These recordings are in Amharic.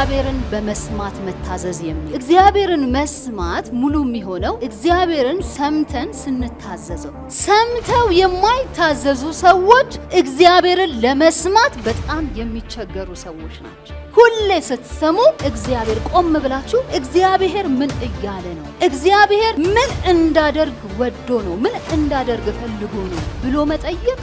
እግዚአብሔርን በመስማት መታዘዝ የሚል እግዚአብሔርን መስማት ሙሉ የሚሆነው እግዚአብሔርን ሰምተን ስንታዘዘው። ሰምተው የማይታዘዙ ሰዎች እግዚአብሔርን ለመስማት በጣም የሚቸገሩ ሰዎች ናቸው። ሁሌ ስትሰሙ እግዚአብሔር ቆም ብላችሁ እግዚአብሔር ምን እያለ ነው? እግዚአብሔር ምን እንዳደርግ ወዶ ነው? ምን እንዳደርግ ፈልጎ ነው ብሎ መጠየቅ።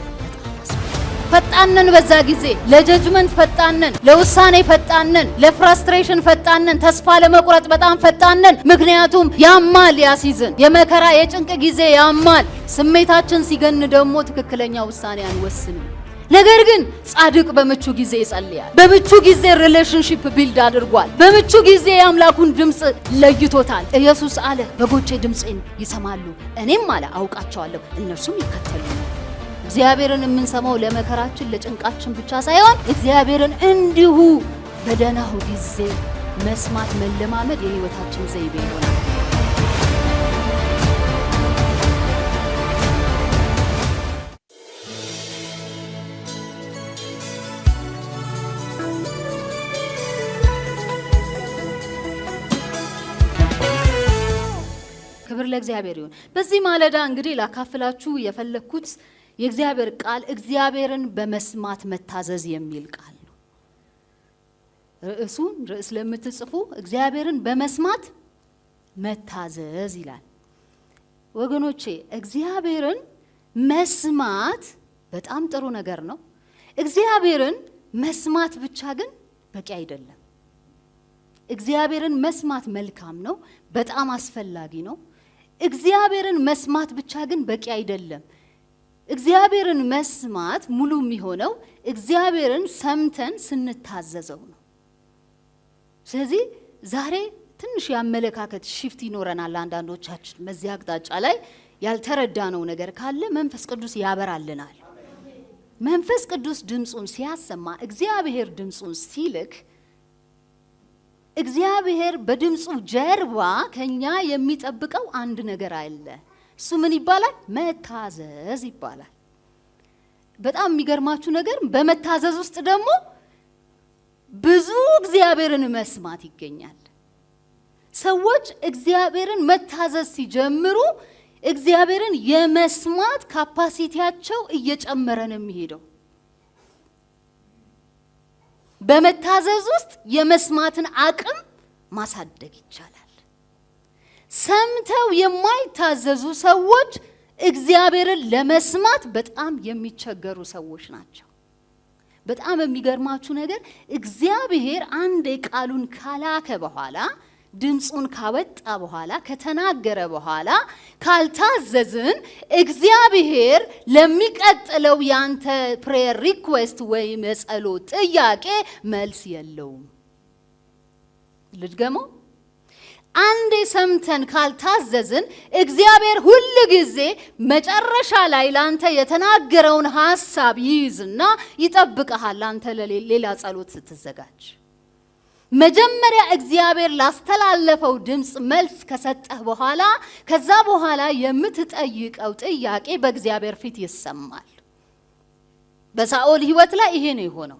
ፈጣነን፣ በዛ ጊዜ ለጀጅመንት ፈጣነን፣ ለውሳኔ ፈጣነን፣ ለፍራስትሬሽን ፈጣነን፣ ተስፋ ለመቁረጥ በጣም ፈጣነን። ምክንያቱም ያማል፣ ያሲዝን የመከራ የጭንቅ ጊዜ ያማል። ስሜታችን ሲገን ደግሞ ትክክለኛ ውሳኔ አንወስንም። ነገር ግን ጻድቅ በምቹ ጊዜ ይጸልያል። በምቹ ጊዜ ሪሌሽንሺፕ ቢልድ አድርጓል። በምቹ ጊዜ የአምላኩን ድምጽ ለይቶታል። ኢየሱስ አለ በጎቼ ድምጼን ይሰማሉ፣ እኔም አለ አውቃቸዋለሁ፣ እነርሱም ይከተሉኛል። እግዚአብሔርን የምንሰማው ለመከራችን ለጭንቃችን ብቻ ሳይሆን እግዚአብሔርን እንዲሁ በደህናው ጊዜ መስማት መለማመድ የህይወታችን ዘይቤ ይሆናል። ክብር ለእግዚአብሔር ይሁን። በዚህ ማለዳ እንግዲህ ላካፍላችሁ የፈለኩት የእግዚአብሔር ቃል እግዚአብሔርን በመስማት መታዘዝ የሚል ቃል ነው። ርዕስ ለምትጽፉ እግዚአብሔርን በመስማት መታዘዝ ይላል። ወገኖቼ እግዚአብሔርን መስማት በጣም ጥሩ ነገር ነው። እግዚአብሔርን መስማት ብቻ ግን በቂ አይደለም። እግዚአብሔርን መስማት መልካም ነው፣ በጣም አስፈላጊ ነው። እግዚአብሔርን መስማት ብቻ ግን በቂ አይደለም። እግዚአብሔርን መስማት ሙሉ የሚሆነው እግዚአብሔርን ሰምተን ስንታዘዘው ነው። ስለዚህ ዛሬ ትንሽ ያመለካከት ሽፍት ይኖረናል። አንዳንዶቻችን በዚህ አቅጣጫ ላይ ያልተረዳነው ነገር ካለ መንፈስ ቅዱስ ያበራልናል። መንፈስ ቅዱስ ድምጹን ሲያሰማ፣ እግዚአብሔር ድምጹን ሲልክ፣ እግዚአብሔር በድምጹ ጀርባ ከኛ የሚጠብቀው አንድ ነገር አለ። እሱ ምን ይባላል? መታዘዝ ይባላል። በጣም የሚገርማችሁ ነገር በመታዘዝ ውስጥ ደግሞ ብዙ እግዚአብሔርን መስማት ይገኛል። ሰዎች እግዚአብሔርን መታዘዝ ሲጀምሩ እግዚአብሔርን የመስማት ካፓሲቲያቸው እየጨመረ ነው የሚሄደው። በመታዘዝ ውስጥ የመስማትን አቅም ማሳደግ ይቻላል። ሰምተው የማይታዘዙ ሰዎች እግዚአብሔርን ለመስማት በጣም የሚቸገሩ ሰዎች ናቸው። በጣም የሚገርማችሁ ነገር እግዚአብሔር አንድ ቃሉን ካላከ በኋላ፣ ድምጹን ካወጣ በኋላ፣ ከተናገረ በኋላ ካልታዘዝን እግዚአብሔር ለሚቀጥለው ያንተ ፕሬየር ሪኩዌስት ወይም የጸሎት ጥያቄ መልስ የለውም። ልድገመው። አንዴ ሰምተን ካልታዘዝን እግዚአብሔር ሁሉ ጊዜ መጨረሻ ላይ ላንተ የተናገረውን ሐሳብ ይይዝና ይጠብቀሃል አንተ ለሌላ ጸሎት ስትዘጋጅ። መጀመሪያ እግዚአብሔር ላስተላለፈው ድምጽ መልስ ከሰጠህ በኋላ ከዛ በኋላ የምትጠይቀው ጥያቄ በእግዚአብሔር ፊት ይሰማል። በሳኦል ሕይወት ላይ ይሄ ነው የሆነው።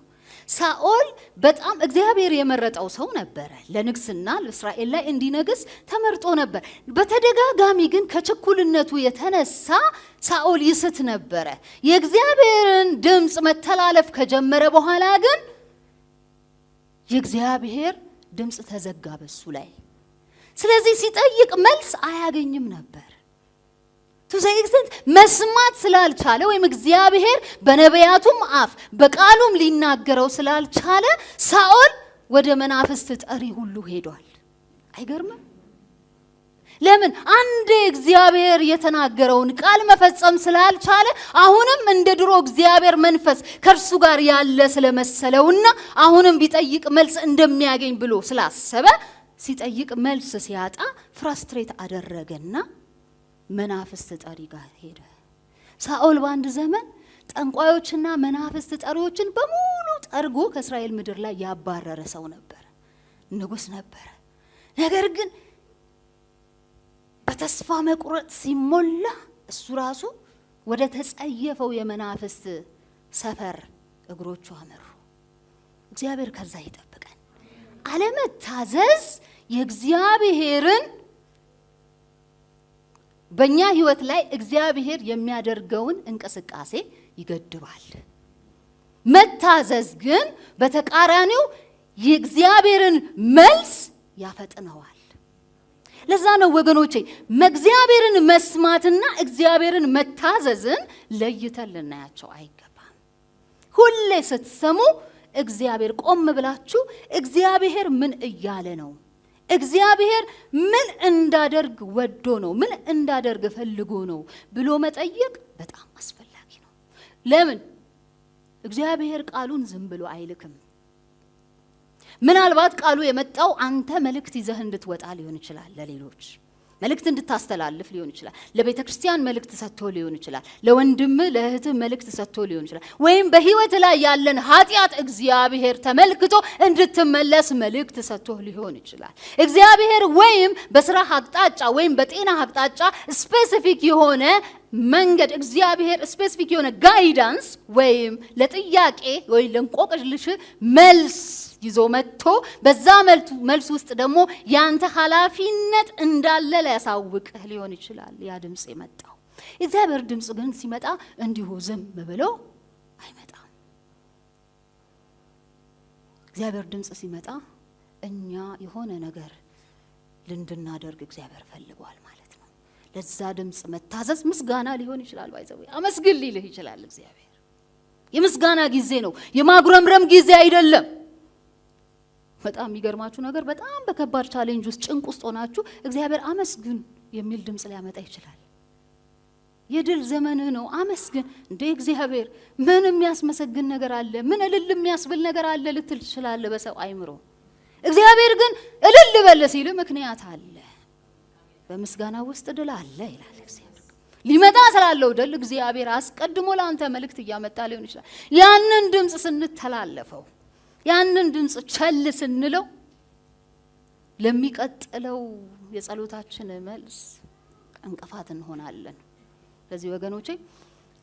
ሳኦል በጣም እግዚአብሔር የመረጠው ሰው ነበረ። ለንግስና ለእስራኤል ላይ እንዲነግስ ተመርጦ ነበር። በተደጋጋሚ ግን ከችኩልነቱ የተነሳ ሳኦል ይስት ነበረ። የእግዚአብሔርን ድምጽ መተላለፍ ከጀመረ በኋላ ግን የእግዚአብሔር ድምጽ ተዘጋ በሱ ላይ። ስለዚህ ሲጠይቅ መልስ አያገኝም ነበር። መስማት ስላልቻለ ወይም እግዚአብሔር በነቢያቱም አፍ በቃሉም ሊናገረው ስላልቻለ ሳኦል ወደ መናፍስት ጠሪ ሁሉ ሄዷል። አይገርምም? ለምን? አንዴ እግዚአብሔር የተናገረውን ቃል መፈጸም ስላልቻለ አሁንም እንደ ድሮ እግዚአብሔር መንፈስ ከእርሱ ጋር ያለ ስለመሰለውና አሁንም ቢጠይቅ መልስ እንደሚያገኝ ብሎ ስላሰበ ሲጠይቅ መልስ ሲያጣ ፍራስትሬት አደረገና መናፍስት ጠሪ ጋር ሄደ። ሳኦል በአንድ ዘመን ጠንቋዮችና መናፍስት ጠሪዎችን በሙሉ ጠርጎ ከእስራኤል ምድር ላይ ያባረረ ሰው ነበር፣ ንጉስ ነበር። ነገር ግን በተስፋ መቁረጥ ሲሞላ እሱ ራሱ ወደ ተጸየፈው የመናፍስት ሰፈር እግሮቹ አመሩ። እግዚአብሔር ከዛ ይጠብቀን። አለመታዘዝ የእግዚአብሔርን በእኛ ህይወት ላይ እግዚአብሔር የሚያደርገውን እንቅስቃሴ ይገድባል። መታዘዝ ግን በተቃራኒው የእግዚአብሔርን መልስ ያፈጥነዋል። ለዛ ነው ወገኖቼ እግዚአብሔርን መስማትና እግዚአብሔርን መታዘዝን ለይተን ልናያቸው አይገባም። ሁሌ ስትሰሙ እግዚአብሔር ቆም ብላችሁ እግዚአብሔር ምን እያለ ነው? እግዚአብሔር ምን እንዳደርግ ወዶ ነው? ምን እንዳደርግ ፈልጎ ነው ብሎ መጠየቅ በጣም አስፈላጊ ነው። ለምን? እግዚአብሔር ቃሉን ዝም ብሎ አይልክም። ምናልባት ቃሉ የመጣው አንተ መልእክት ይዘህ እንድትወጣ ሊሆን ይችላል፣ ለሌሎች መልእክት እንድታስተላልፍ ሊሆን ይችላል፣ ለቤተ ክርስቲያን መልእክት ሰጥቶ ሊሆን ይችላል፣ ለወንድም ለእህት መልእክት ሰጥቶ ሊሆን ይችላል፣ ወይም በህይወት ላይ ያለን ኃጢአት እግዚአብሔር ተመልክቶ እንድትመለስ መልእክት ሰጥቶ ሊሆን ይችላል። እግዚአብሔር ወይም በስራ አቅጣጫ ወይም በጤና አቅጣጫ ስፔሲፊክ የሆነ መንገድ እግዚአብሔር ስፔሲፊክ የሆነ ጋይዳንስ ወይም ለጥያቄ ወይ ለንቆቅልሽ መልስ ይዞ መጥቶ በዛ መልስ ውስጥ ደግሞ ያንተ ኃላፊነት እንዳለ ሊያሳውቅህ ሊሆን ይችላል ያ ድምጽ የመጣው። እግዚአብሔር ድምጽ ግን ሲመጣ እንዲሁ ዝም ብሎ አይመጣም። እግዚአብሔር ድምጽ ሲመጣ እኛ የሆነ ነገር ልንድናደርግ እግዚአብሔር ፈልጓል ማለት ነው። ለዛ ድምጽ መታዘዝ ምስጋና ሊሆን ይችላል፣ ባይዘው አመስግን ሊልህ ይችላል። እግዚአብሔር የምስጋና ጊዜ ነው፣ የማጉረምረም ጊዜ አይደለም። በጣም የሚገርማችሁ ነገር በጣም በከባድ ቻሌንጅ ውስጥ ጭንቅ ውስጥ ሆናችሁ እግዚአብሔር አመስግን የሚል ድምጽ ሊያመጣ ይችላል። የድል ዘመንህ ነው፣ አመስግን። እንደ እግዚአብሔር ምን የሚያስመሰግን ነገር አለ? ምን እልል የሚያስብል ነገር አለ ልትል ትችላለህ በሰው አይምሮ። እግዚአብሔር ግን እልል በል ሲል ምክንያት አለ። በምስጋና ውስጥ ድል አለ ይላል እግዚአብሔር። ሊመጣ ስላለው ድል እግዚአብሔር አስቀድሞ ለአንተ መልእክት እያመጣ ሊሆን ይችላል። ያንን ድምጽ ስንተላለፈው ያንን ድምጽ ቸል ስንለው ለሚቀጥለው የጸሎታችን መልስ እንቅፋት እንሆናለን። ስለዚህ ወገኖቼ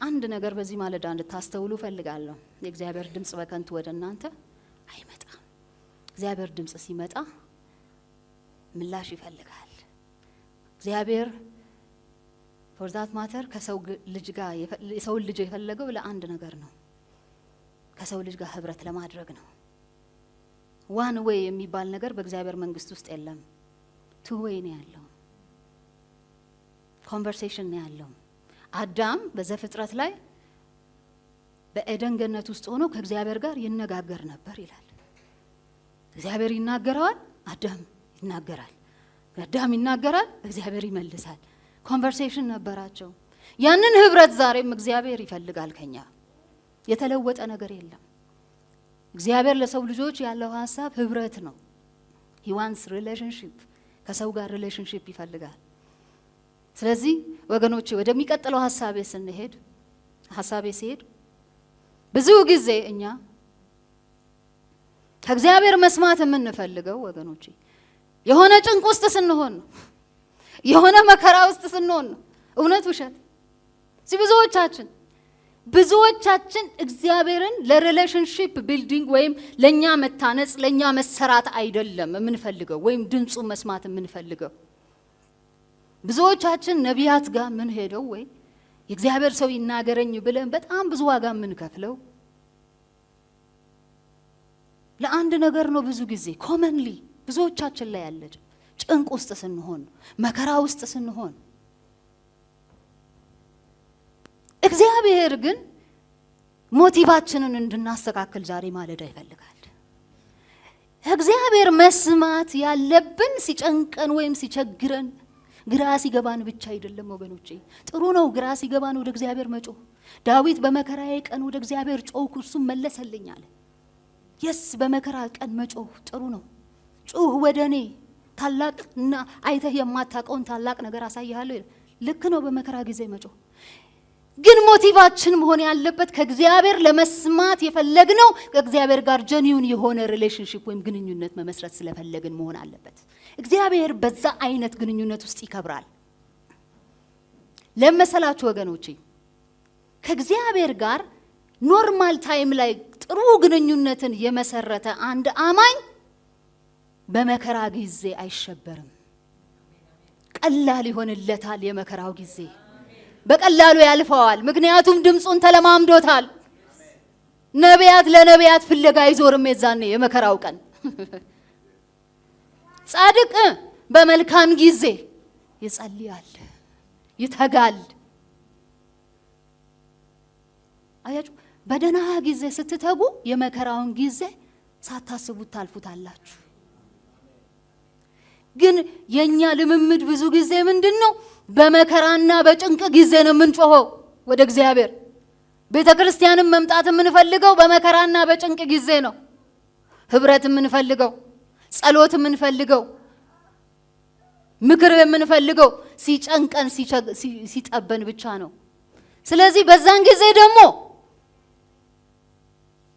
አንድ ነገር በዚህ ማለዳ እንድታስተውሉ ፈልጋለሁ። የእግዚአብሔር ድምጽ በከንቱ ወደ እናንተ አይመጣም። እግዚአብሔር ድምጽ ሲመጣ ምላሽ ይፈልጋል። እግዚአብሔር for that matter ከሰው ልጅ ጋር የሰው ልጅ የፈለገው ለአንድ ነገር ነው። ከሰው ልጅ ጋር ህብረት ለማድረግ ነው። ዋን ዌይ የሚባል ነገር በእግዚአብሔር መንግስት ውስጥ የለም። ቱ ዌይ ነው ያለው። ኮንቨርሴሽን ነው ያለው። አዳም በዘፍጥረት ላይ በኤደን ገነት ውስጥ ሆኖ ከእግዚአብሔር ጋር ይነጋገር ነበር ይላል። እግዚአብሔር ይናገራል፣ አዳም ይናገራል። አዳም ይናገራል፣ እግዚአብሔር ይመልሳል። ኮንቨርሴሽን ነበራቸው። ያንን ህብረት ዛሬም እግዚአብሔር ይፈልጋል ከኛ። የተለወጠ ነገር የለም። እግዚአብሔር ለሰው ልጆች ያለው ሐሳብ ህብረት ነው። he wants relationship። ከሰው ጋር relationship ይፈልጋል። ስለዚህ ወገኖቼ ወደሚቀጥለው ሐሳቤ ሲሄድ ብዙ ጊዜ እኛ ከእግዚአብሔር መስማት የምንፈልገው ወገኖቼ የሆነ ጭንቅ ውስጥ ስንሆን ነው፣ የሆነ መከራ ውስጥ ስንሆን ነው። እውነት ውሸት? ብዙዎቻችን እግዚአብሔርን ለሪሌሽንሺፕ ቢልዲንግ ወይም ለኛ መታነጽ ለኛ መሰራት አይደለም የምንፈልገው ወይም ድምጹ መስማት የምንፈልገው። ብዙዎቻችን ነቢያት ጋር ምን ሄደው ወይ የእግዚአብሔር ሰው ይናገረኝ ብለን በጣም ብዙ ዋጋ የምንከፍለው ለአንድ ነገር ነው። ብዙ ጊዜ ኮመንሊ ብዙዎቻችን ላይ ያለ ጭንቅ ውስጥ ስንሆን፣ መከራ ውስጥ ስንሆን እግዚአብሔር ግን ሞቲቫችንን እንድናስተካክል ዛሬ ማለዳ ይፈልጋል። እግዚአብሔር መስማት ያለብን ሲጨንቀን ወይም ሲቸግረን ግራ ሲገባን ብቻ አይደለም ወገኖቼ። ጥሩ ነው ግራ ሲገባን ወደ እግዚአብሔር መጮህ። ዳዊት በመከራዬ ቀን ወደ እግዚአብሔር ጮህኩ እርሱም መለሰልኝ አለ። የስ በመከራ ቀን መጮህ ጥሩ ነው። ጮህ ወደኔ ታላቅና አይተህ የማታውቀውን ታላቅ ነገር አሳይሃለሁ። ልክ ነው በመከራ ጊዜ መጮህ። ግን ሞቲቫችን መሆን ያለበት ከእግዚአብሔር ለመስማት የፈለግነው ከእግዚአብሔር ጋር ጀኒውን የሆነ ሪሌሽንሺፕ ወይም ግንኙነት መመስረት ስለፈለግን መሆን አለበት። እግዚአብሔር በዛ አይነት ግንኙነት ውስጥ ይከብራል። ለመሰላችሁ ወገኖቼ ከእግዚአብሔር ጋር ኖርማል ታይም ላይ ጥሩ ግንኙነትን የመሰረተ አንድ አማኝ በመከራ ጊዜ አይሸበርም። ቀላል ይሆንለታል። የመከራው ጊዜ በቀላሉ ያልፈዋል። ምክንያቱም ድምጹን ተለማምዶታል። ነቢያት ለነቢያት ፍለጋ አይዞርም። የዛኔ የመከራው ቀን ጻድቅ በመልካም ጊዜ ይጸልያል፣ ይተጋል። አያችሁ፣ በደህና ጊዜ ስትተጉ የመከራውን ጊዜ ሳታስቡት ታልፉታላችሁ። ግን የኛ ልምምድ ብዙ ጊዜ ምንድነው? በመከራና በጭንቅ ጊዜ ነው የምንጮኸው ወደ እግዚአብሔር። ቤተክርስቲያንም መምጣት የምንፈልገው በመከራና በጭንቅ ጊዜ ነው። ህብረት የምንፈልገው፣ ጸሎት የምንፈልገው፣ ምክር የምንፈልገው ሲጨንቀን ሲጠበን ብቻ ነው። ስለዚህ በዛን ጊዜ ደግሞ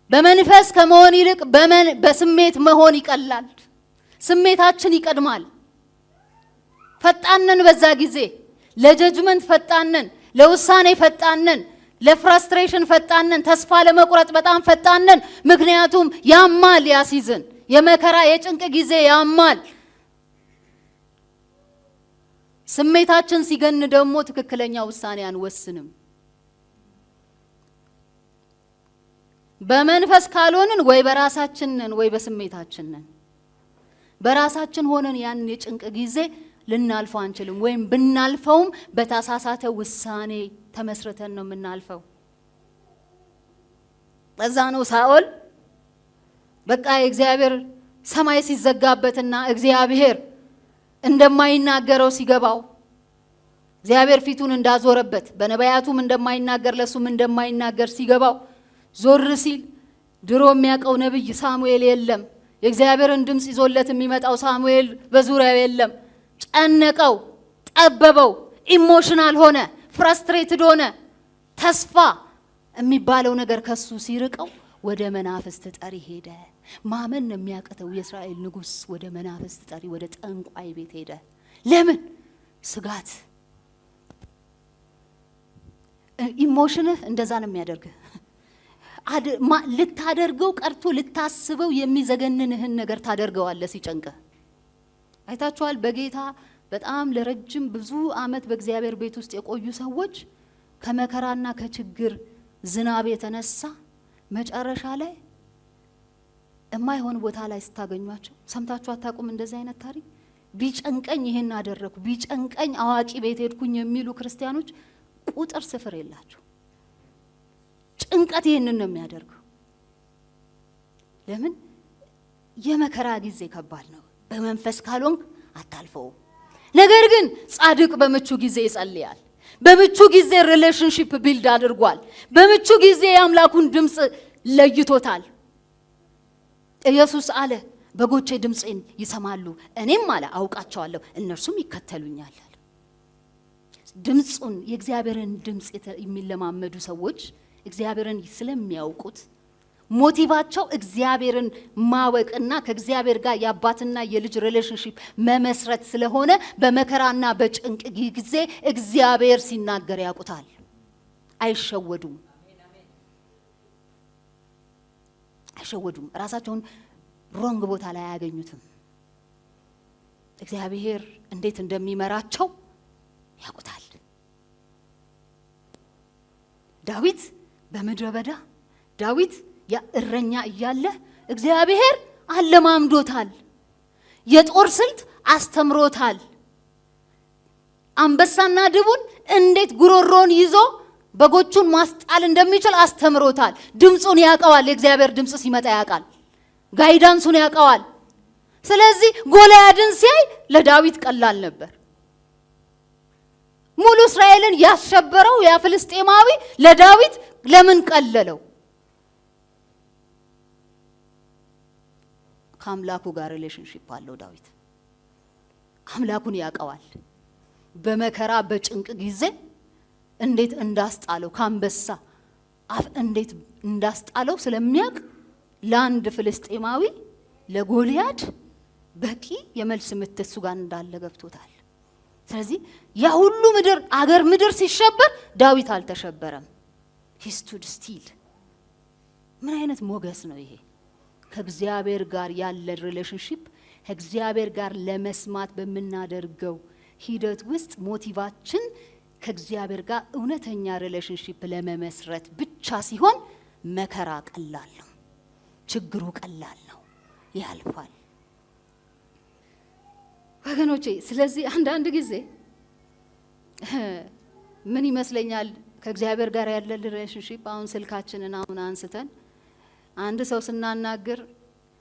በመንፈስ ከመሆን ይልቅ በስሜት መሆን ይቀላል። ስሜታችን ይቀድማል። ፈጣነን፣ በዛ ጊዜ ለጀጅመንት ፈጣነን፣ ለውሳኔ ፈጣነን፣ ለፍራስትሬሽን ፈጣነን፣ ተስፋ ለመቁረጥ በጣም ፈጣነን። ምክንያቱም ያማል። ያሲዝን የመከራ የጭንቅ ጊዜ ያማል። ስሜታችን ሲገን ደግሞ ትክክለኛ ውሳኔ አንወስንም። በመንፈስ ካልሆንን ወይ በራሳችን ነን ወይ በስሜታችን ነን። በራሳችን ሆነን ያን የጭንቅ ጊዜ ልናልፈው አንችልም። ወይም ብናልፈውም በተሳሳተ ውሳኔ ተመስርተን ነው የምናልፈው። በዛ ነው ሳኦል በቃ የእግዚአብሔር ሰማይ ሲዘጋበትና እግዚአብሔር እንደማይናገረው ሲገባው፣ እግዚአብሔር ፊቱን እንዳዞረበት በነቢያቱም እንደማይናገር ለሱም እንደማይናገር ሲገባው ዞር ሲል ድሮ የሚያውቀው ነብይ ሳሙኤል የለም። የእግዚአብሔርን ድምጽ ይዞለት የሚመጣው ሳሙኤል በዙሪያው የለም። ጨነቀው፣ ጠበበው፣ ኢሞሽናል ሆነ፣ ፍራስትሬትድ ሆነ። ተስፋ የሚባለው ነገር ከሱ ሲርቀው ወደ መናፍስት ጠሪ ሄደ። ማመን የሚያቀተው የእስራኤል ንጉስ ወደ መናፍስት ጠሪ ወደ ጠንቋይ ቤት ሄደ። ለምን? ስጋት። ኢሞሽንህ እንደዛ ነው የሚያደርግህ። ልታደርገው ቀርቶ ልታስበው የሚዘገንንህን ነገር ታደርገዋለህ ሲጨንቅህ። አይታችኋል። በጌታ በጣም ለረጅም ብዙ አመት በእግዚአብሔር ቤት ውስጥ የቆዩ ሰዎች ከመከራና ከችግር ዝናብ የተነሳ መጨረሻ ላይ የማይሆን ቦታ ላይ ስታገኟቸው ሰምታችሁ አታውቁም? እንደዚህ አይነት ታሪክ። ቢጨንቀኝ ይሄን አደረኩ፣ ቢጨንቀኝ አዋቂ ቤት ሄድኩኝ የሚሉ ክርስቲያኖች ቁጥር ስፍር የላቸው። ጭንቀት ይሄንን ነው የሚያደርገው። ለምን? የመከራ ጊዜ ከባድ ነው። በመንፈስ ካልሆንክ አታልፈውም። ነገር ግን ጻድቅ በምቹ ጊዜ ይጸልያል። በምቹ ጊዜ ሪሌሽንሺፕ ቢልድ አድርጓል። በምቹ ጊዜ የአምላኩን ድምጽ ለይቶታል። ኢየሱስ አለ በጎቼ ድምጽን ይሰማሉ፣ እኔም አለ አውቃቸዋለሁ፣ እነርሱም ይከተሉኛል። ድምጹን የእግዚአብሔርን ድምጽ የሚለማመዱ ሰዎች እግዚአብሔርን ስለሚያውቁት ሞቲቫቸው እግዚአብሔርን ማወቅና ከእግዚአብሔር ጋር የአባትና የልጅ ሪሌሽንሺፕ መመስረት ስለሆነ በመከራና በጭንቅ ጊዜ እግዚአብሔር ሲናገር ያውቁታል። አይሸወዱም። ራሳቸውን ሮንግ ቦታ ላይ አያገኙትም። እግዚአብሔር እንዴት እንደሚመራቸው ያውቁታል። ዳዊት በምድረ በዳ ዳዊት እረኛ እያለ እግዚአብሔር አለማምዶታል። የጦር ስልት አስተምሮታል። አንበሳና ድቡን እንዴት ጉሮሮን ይዞ በጎቹን ማስጣል እንደሚችል አስተምሮታል። ድምጹን ያውቀዋል። የእግዚአብሔር ድምጽ ሲመጣ ያውቃል። ጋይዳንሱን ያውቀዋል። ስለዚህ ጎልያድን ሲያይ ለዳዊት ቀላል ነበር። ሙሉ እስራኤልን ያሸበረው ያ ፍልስጤማዊ ለዳዊት ለምን ቀለለው? ከአምላኩ ጋር ሪሌሽንሺፕ አለው ዳዊት። አምላኩን ያውቀዋል። በመከራ በጭንቅ ጊዜ እንዴት እንዳስጣለው ከአንበሳ አፍ እንዴት እንዳስጣለው ስለሚያውቅ ለአንድ ፍልስጤማዊ ለጎልያድ በቂ የመልስ ምት እሱ ጋር እንዳለ ገብቶታል። ስለዚህ ያ ሁሉ አገር ምድር ሲሸበር ዳዊት አልተሸበረም። he stood still። ምን አይነት ሞገስ ነው ይሄ! ከእግዚአብሔር ጋር ያለ ሪሌሽንሺፕ ከእግዚአብሔር ጋር ለመስማት በመናደርገው ሂደት ውስጥ ሞቲቫችን ከእግዚአብሔር ጋር እውነተኛ ሪሌሽንሺፕ ለመመስረት ብቻ ሲሆን መከራ ቀላል ነው፣ ችግሩ ቀላል ነው፣ ያልፋል ወገኖቼ። ስለዚህ አንዳንድ ጊዜ ምን ይመስለኛል ከእግዚአብሔር ጋር ያለ ሪሌሽንሺፕ አሁን ስልካችንን አሁን አንስተን አንድ ሰው ስናናግር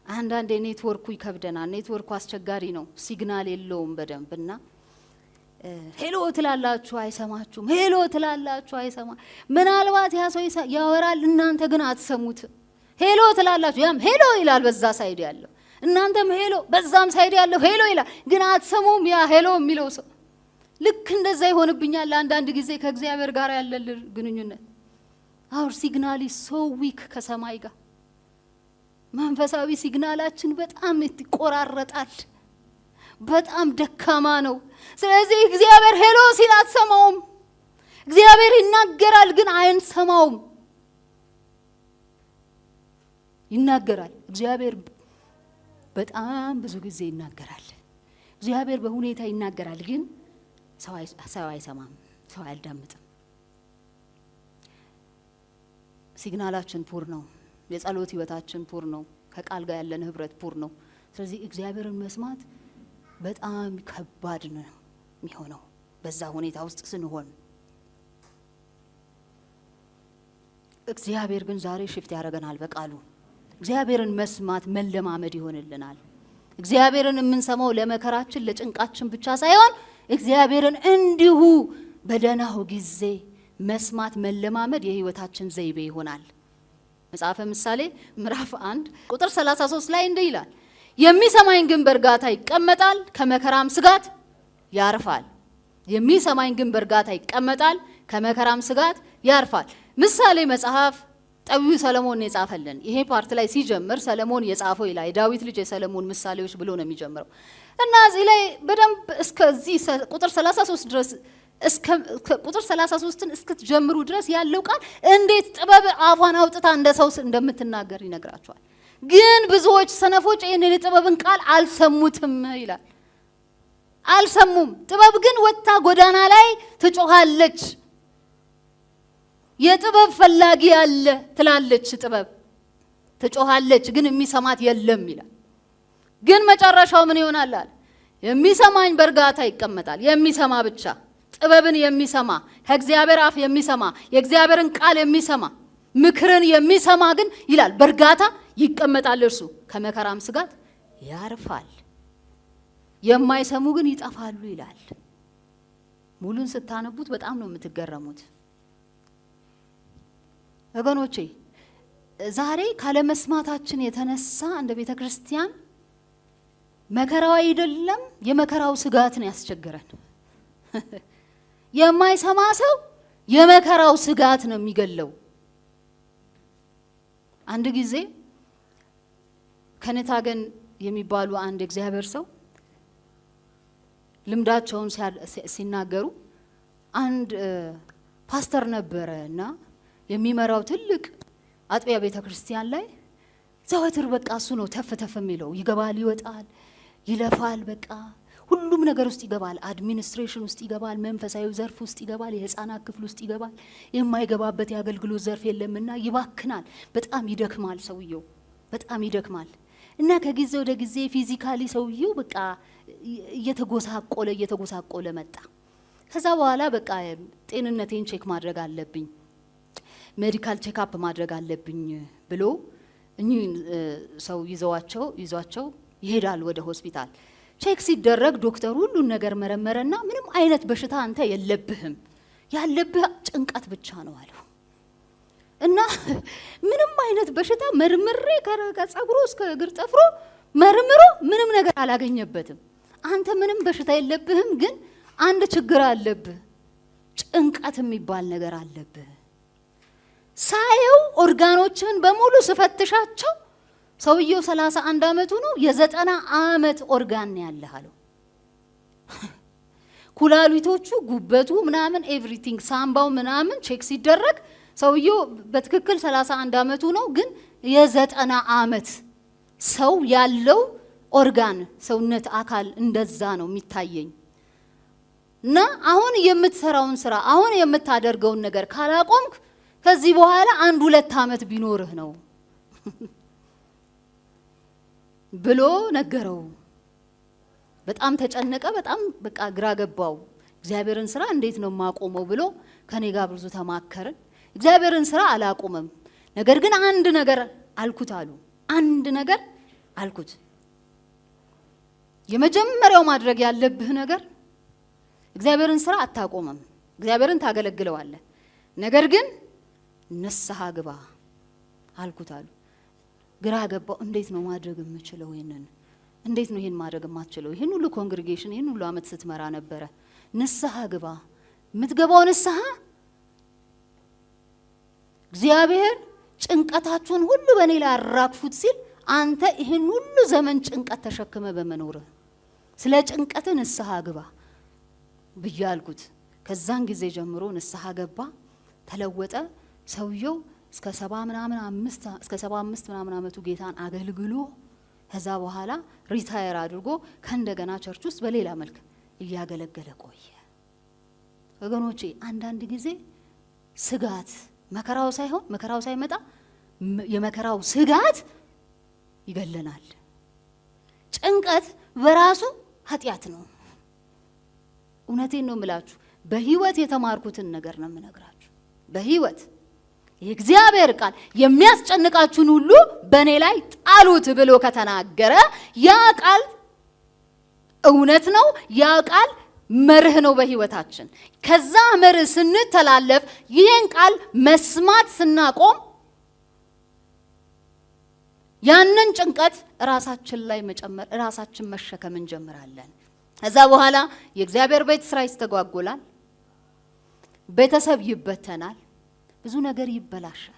አንዳንዴ ኔትወርኩ ይከብደናል። ኔትወርኩ አስቸጋሪ ነው፣ ሲግናል የለውም በደንብና ሄሎ ትላላችሁ አይሰማችሁም፣ ሄሎ ትላላችሁ አይሰማ። ምናልባት ያ ሰው ያወራል እናንተ ግን አትሰሙት። ሄሎ ትላላችሁ ያም ሄሎ ይላል በዛ ሳይድ ያለው፣ እናንተም ሄሎ በዛም ሳይድ ያለው ሄሎ ይላል ግን አትሰሙም ያ ሄሎ የሚለው ሰው። ልክ እንደዛ ይሆንብኛል አንዳንድ ጊዜ ከእግዚአብሔር ጋር ያለ ግንኙነት። አውር ሲግናል ሶ ዊክ ከሰማይ ጋር መንፈሳዊ ሲግናላችን በጣም ይቆራረጣል፣ በጣም ደካማ ነው። ስለዚህ እግዚአብሔር ሄሎ ሲል አትሰማውም። እግዚአብሔር ይናገራል ግን አይንሰማውም። ይናገራል እግዚአብሔር በጣም ብዙ ጊዜ ይናገራል። እግዚአብሔር በሁኔታ ይናገራል ግን ሰው አይሰማም፣ ሰው አያዳምጥም። ሲግናላችን ፑር ነው፣ የጸሎት ህይወታችን ፑር ነው፣ ከቃል ጋር ያለን ህብረት ፑር ነው። ስለዚህ እግዚአብሔርን መስማት በጣም ከባድ ነው የሚሆነው በዛ ሁኔታ ውስጥ ስንሆን። እግዚአብሔር ግን ዛሬ ሽፍት ያደርገናል በቃሉ። እግዚአብሔርን መስማት መለማመድ ይሆንልናል። እግዚአብሔርን የምንሰማው ለመከራችን ለጭንቃችን ብቻ ሳይሆን እግዚአብሔርን እንዲሁ በደናው ጊዜ መስማት መለማመድ የህይወታችን ዘይቤ ይሆናል። መጽሐፈ ምሳሌ ምዕራፍ 1 ቁጥር 33 ላይ እንዲህ ይላል፣ የሚሰማኝ ግን በእርጋታ ይቀመጣል፣ ከመከራም ስጋት ያርፋል። የሚሰማኝ ግን በእርጋታ ይቀመጣል፣ ከመከራም ስጋት ያርፋል። ምሳሌ መጽሐፍ ጠቢቡ ሰለሞን የጻፈልን ይሄ ፓርት ላይ ሲጀምር ሰለሞን የጻፈው ይላል የዳዊት ልጅ የሰለሞን ምሳሌዎች ብሎ ነው የሚጀምረው። እና እዚህ ላይ በደንብ እስከዚህ ቁጥር 33 ድረስ እስከ ቁጥር 33ን እስክትጀምሩ ድረስ ያለው ቃል እንዴት ጥበብ አፏን አውጥታ እንደ ሰው እንደምትናገር ይነግራቸዋል። ግን ብዙዎች ሰነፎች ይሄንን የጥበብን ቃል አልሰሙትም ይላል። አልሰሙም። ጥበብ ግን ወጣ ጎዳና ላይ ትጮኻለች። የጥበብ ፈላጊ ያለ ትላለች፣ ጥበብ ትጮኻለች ግን የሚሰማት የለም ይላል። ግን መጨረሻው ምን ይሆናል አለ? የሚሰማኝ በእርጋታ ይቀመጣል። የሚሰማ ብቻ ጥበብን የሚሰማ ከእግዚአብሔር አፍ የሚሰማ የእግዚአብሔርን ቃል የሚሰማ ምክርን የሚሰማ ግን ይላል በእርጋታ ይቀመጣል፣ እርሱ ከመከራም ስጋት ያርፋል። የማይሰሙ ግን ይጠፋሉ ይላል። ሙሉን ስታነቡት በጣም ነው የምትገረሙት ወገኖቼ። ዛሬ ካለ መስማታችን የተነሳ እንደ ቤተ ክርስቲያን መከራው አይደለም የመከራው ስጋት ነው ያስቸገረን። የማይሰማ ሰው የመከራው ስጋት ነው የሚገለው። አንድ ጊዜ ከነታገን የሚባሉ አንድ እግዚአብሔር ሰው ልምዳቸውን ሲናገሩ አንድ ፓስተር ነበረና የሚመራው ትልቅ አጥቢያ ቤተክርስቲያን ላይ ዘወትር በቃ እሱ ነው ተፈተፈ የሚለው። ይገባል፣ ይወጣል፣ ይለፋል፣ በቃ ሁሉም ነገር ውስጥ ይገባል። አድሚኒስትሬሽን ውስጥ ይገባል፣ መንፈሳዊ ዘርፍ ውስጥ ይገባል፣ የህፃናት ክፍል ውስጥ ይገባል። የማይገባበት የአገልግሎት ዘርፍ የለምና ይባክናል። በጣም ይደክማል፣ ሰውየው በጣም ይደክማል። እና ከጊዜ ወደ ጊዜ ፊዚካሊ ሰውየው በቃ እየተጎሳቆለ መጣ። ከዛ በኋላ በቃ ጤንነቴን ቼክ ማድረግ አለብኝ፣ ሜዲካል ቼክአፕ ማድረግ አለብኝ ብሎ እኚህ ሰው ይዟቸው ይሄዳል ወደ ሆስፒታል። ቼክ ሲደረግ ዶክተር ሁሉን ነገር መረመረና ምንም አይነት በሽታ አንተ የለብህም፣ ያለብህ ጭንቀት ብቻ ነው አለው። እና ምንም አይነት በሽታ መርምሬ ከጸጉሩ እስከ እግር ጥፍሩ መርምሮ ምንም ነገር አላገኘበትም። አንተ ምንም በሽታ የለብህም፣ ግን አንድ ችግር አለብህ፣ ጭንቀት የሚባል ነገር አለብህ። ሳየው ኦርጋኖችን በሙሉ ስፈትሻቸው ሰውየው 31 አመቱ ነው፣ የ90 አመት ኦርጋን ያለህ አለው። ኩላሊቶቹ፣ ጉበቱ ምናምን ኤቭሪቲንግ ሳምባው ምናምን ቼክ ሲደረግ ሰውየው በትክክል 31 አመቱ ነው፣ ግን የ90 አመት ሰው ያለው ኦርጋን ሰውነት አካል እንደዛ ነው የሚታየኝ። እና አሁን የምትሰራውን ስራ አሁን የምታደርገውን ነገር ካላቆምክ ከዚህ በኋላ 1-2 ዓመት ቢኖርህ ነው ብሎ ነገረው። በጣም ተጨነቀ። በጣም በቃ ግራ ገባው። እግዚአብሔርን ስራ እንዴት ነው ማቆመው ብሎ ከኔ ጋር ብዙ ተማከረ። እግዚአብሔርን ስራ አላቆመም። ነገር ግን አንድ ነገር አልኩት አሉ። አንድ ነገር አልኩት። የመጀመሪያው ማድረግ ያለብህ ነገር እግዚአብሔርን ስራ አታቆመም። እግዚአብሔርን ታገለግለዋለህ። ነገር ግን ንስሐ ግባ አልኩት አሉ። ግራ ገባው። እንዴት ነው ማድረግ የምችለው ይሄንን? እንዴት ነው ይሄን ማድረግ የማትችለው? ይሄን ሁሉ ኮንግሪጌሽን ይሄን ሁሉ አመት ስትመራ ነበረ። ንስሐ ግባ። የምትገባው ንስሐ እግዚአብሔር ጭንቀታችሁን ሁሉ በእኔ ላይ አራግፉት ሲል አንተ ይሄን ሁሉ ዘመን ጭንቀት ተሸክመ በመኖር ስለ ጭንቀት ንስሐ ግባ ብያልኩት። ከዛን ጊዜ ጀምሮ ንስሐ ገባ፣ ተለወጠ። ሰውየው እስከ 75 ምናምን አመቱ ጌታን አገልግሎ ከዛ በኋላ ሪታየር አድርጎ ከእንደገና ቸርች ውስጥ በሌላ መልክ እያገለገለ ቆየ። ወገኖቼ አንዳንድ ጊዜ ስጋት መከራው ሳይመጣ የመከራው ስጋት ይገለናል። ጭንቀት በራሱ ኃጢአት ነው። እውነቴን ነው የምላችሁ። በህይወት የተማርኩትን ነገር ነው የምነግራችሁ። በህይወት የእግዚአብሔር ቃል የሚያስጨንቃችሁን ሁሉ በእኔ ላይ ጣሉት ብሎ ከተናገረ ያ ቃል እውነት ነው። ያ ቃል መርህ ነው በህይወታችን። ከዛ መርህ ስንተላለፍ ይሄን ቃል መስማት ስናቆም ያንን ጭንቀት ራሳችን ላይ መጨመር ራሳችን መሸከም እንጀምራለን። ከዛ በኋላ የእግዚአብሔር ቤት ስራ ይስተጓጎላል፣ ቤተሰብ ይበተናል፣ ብዙ ነገር ይበላሻል።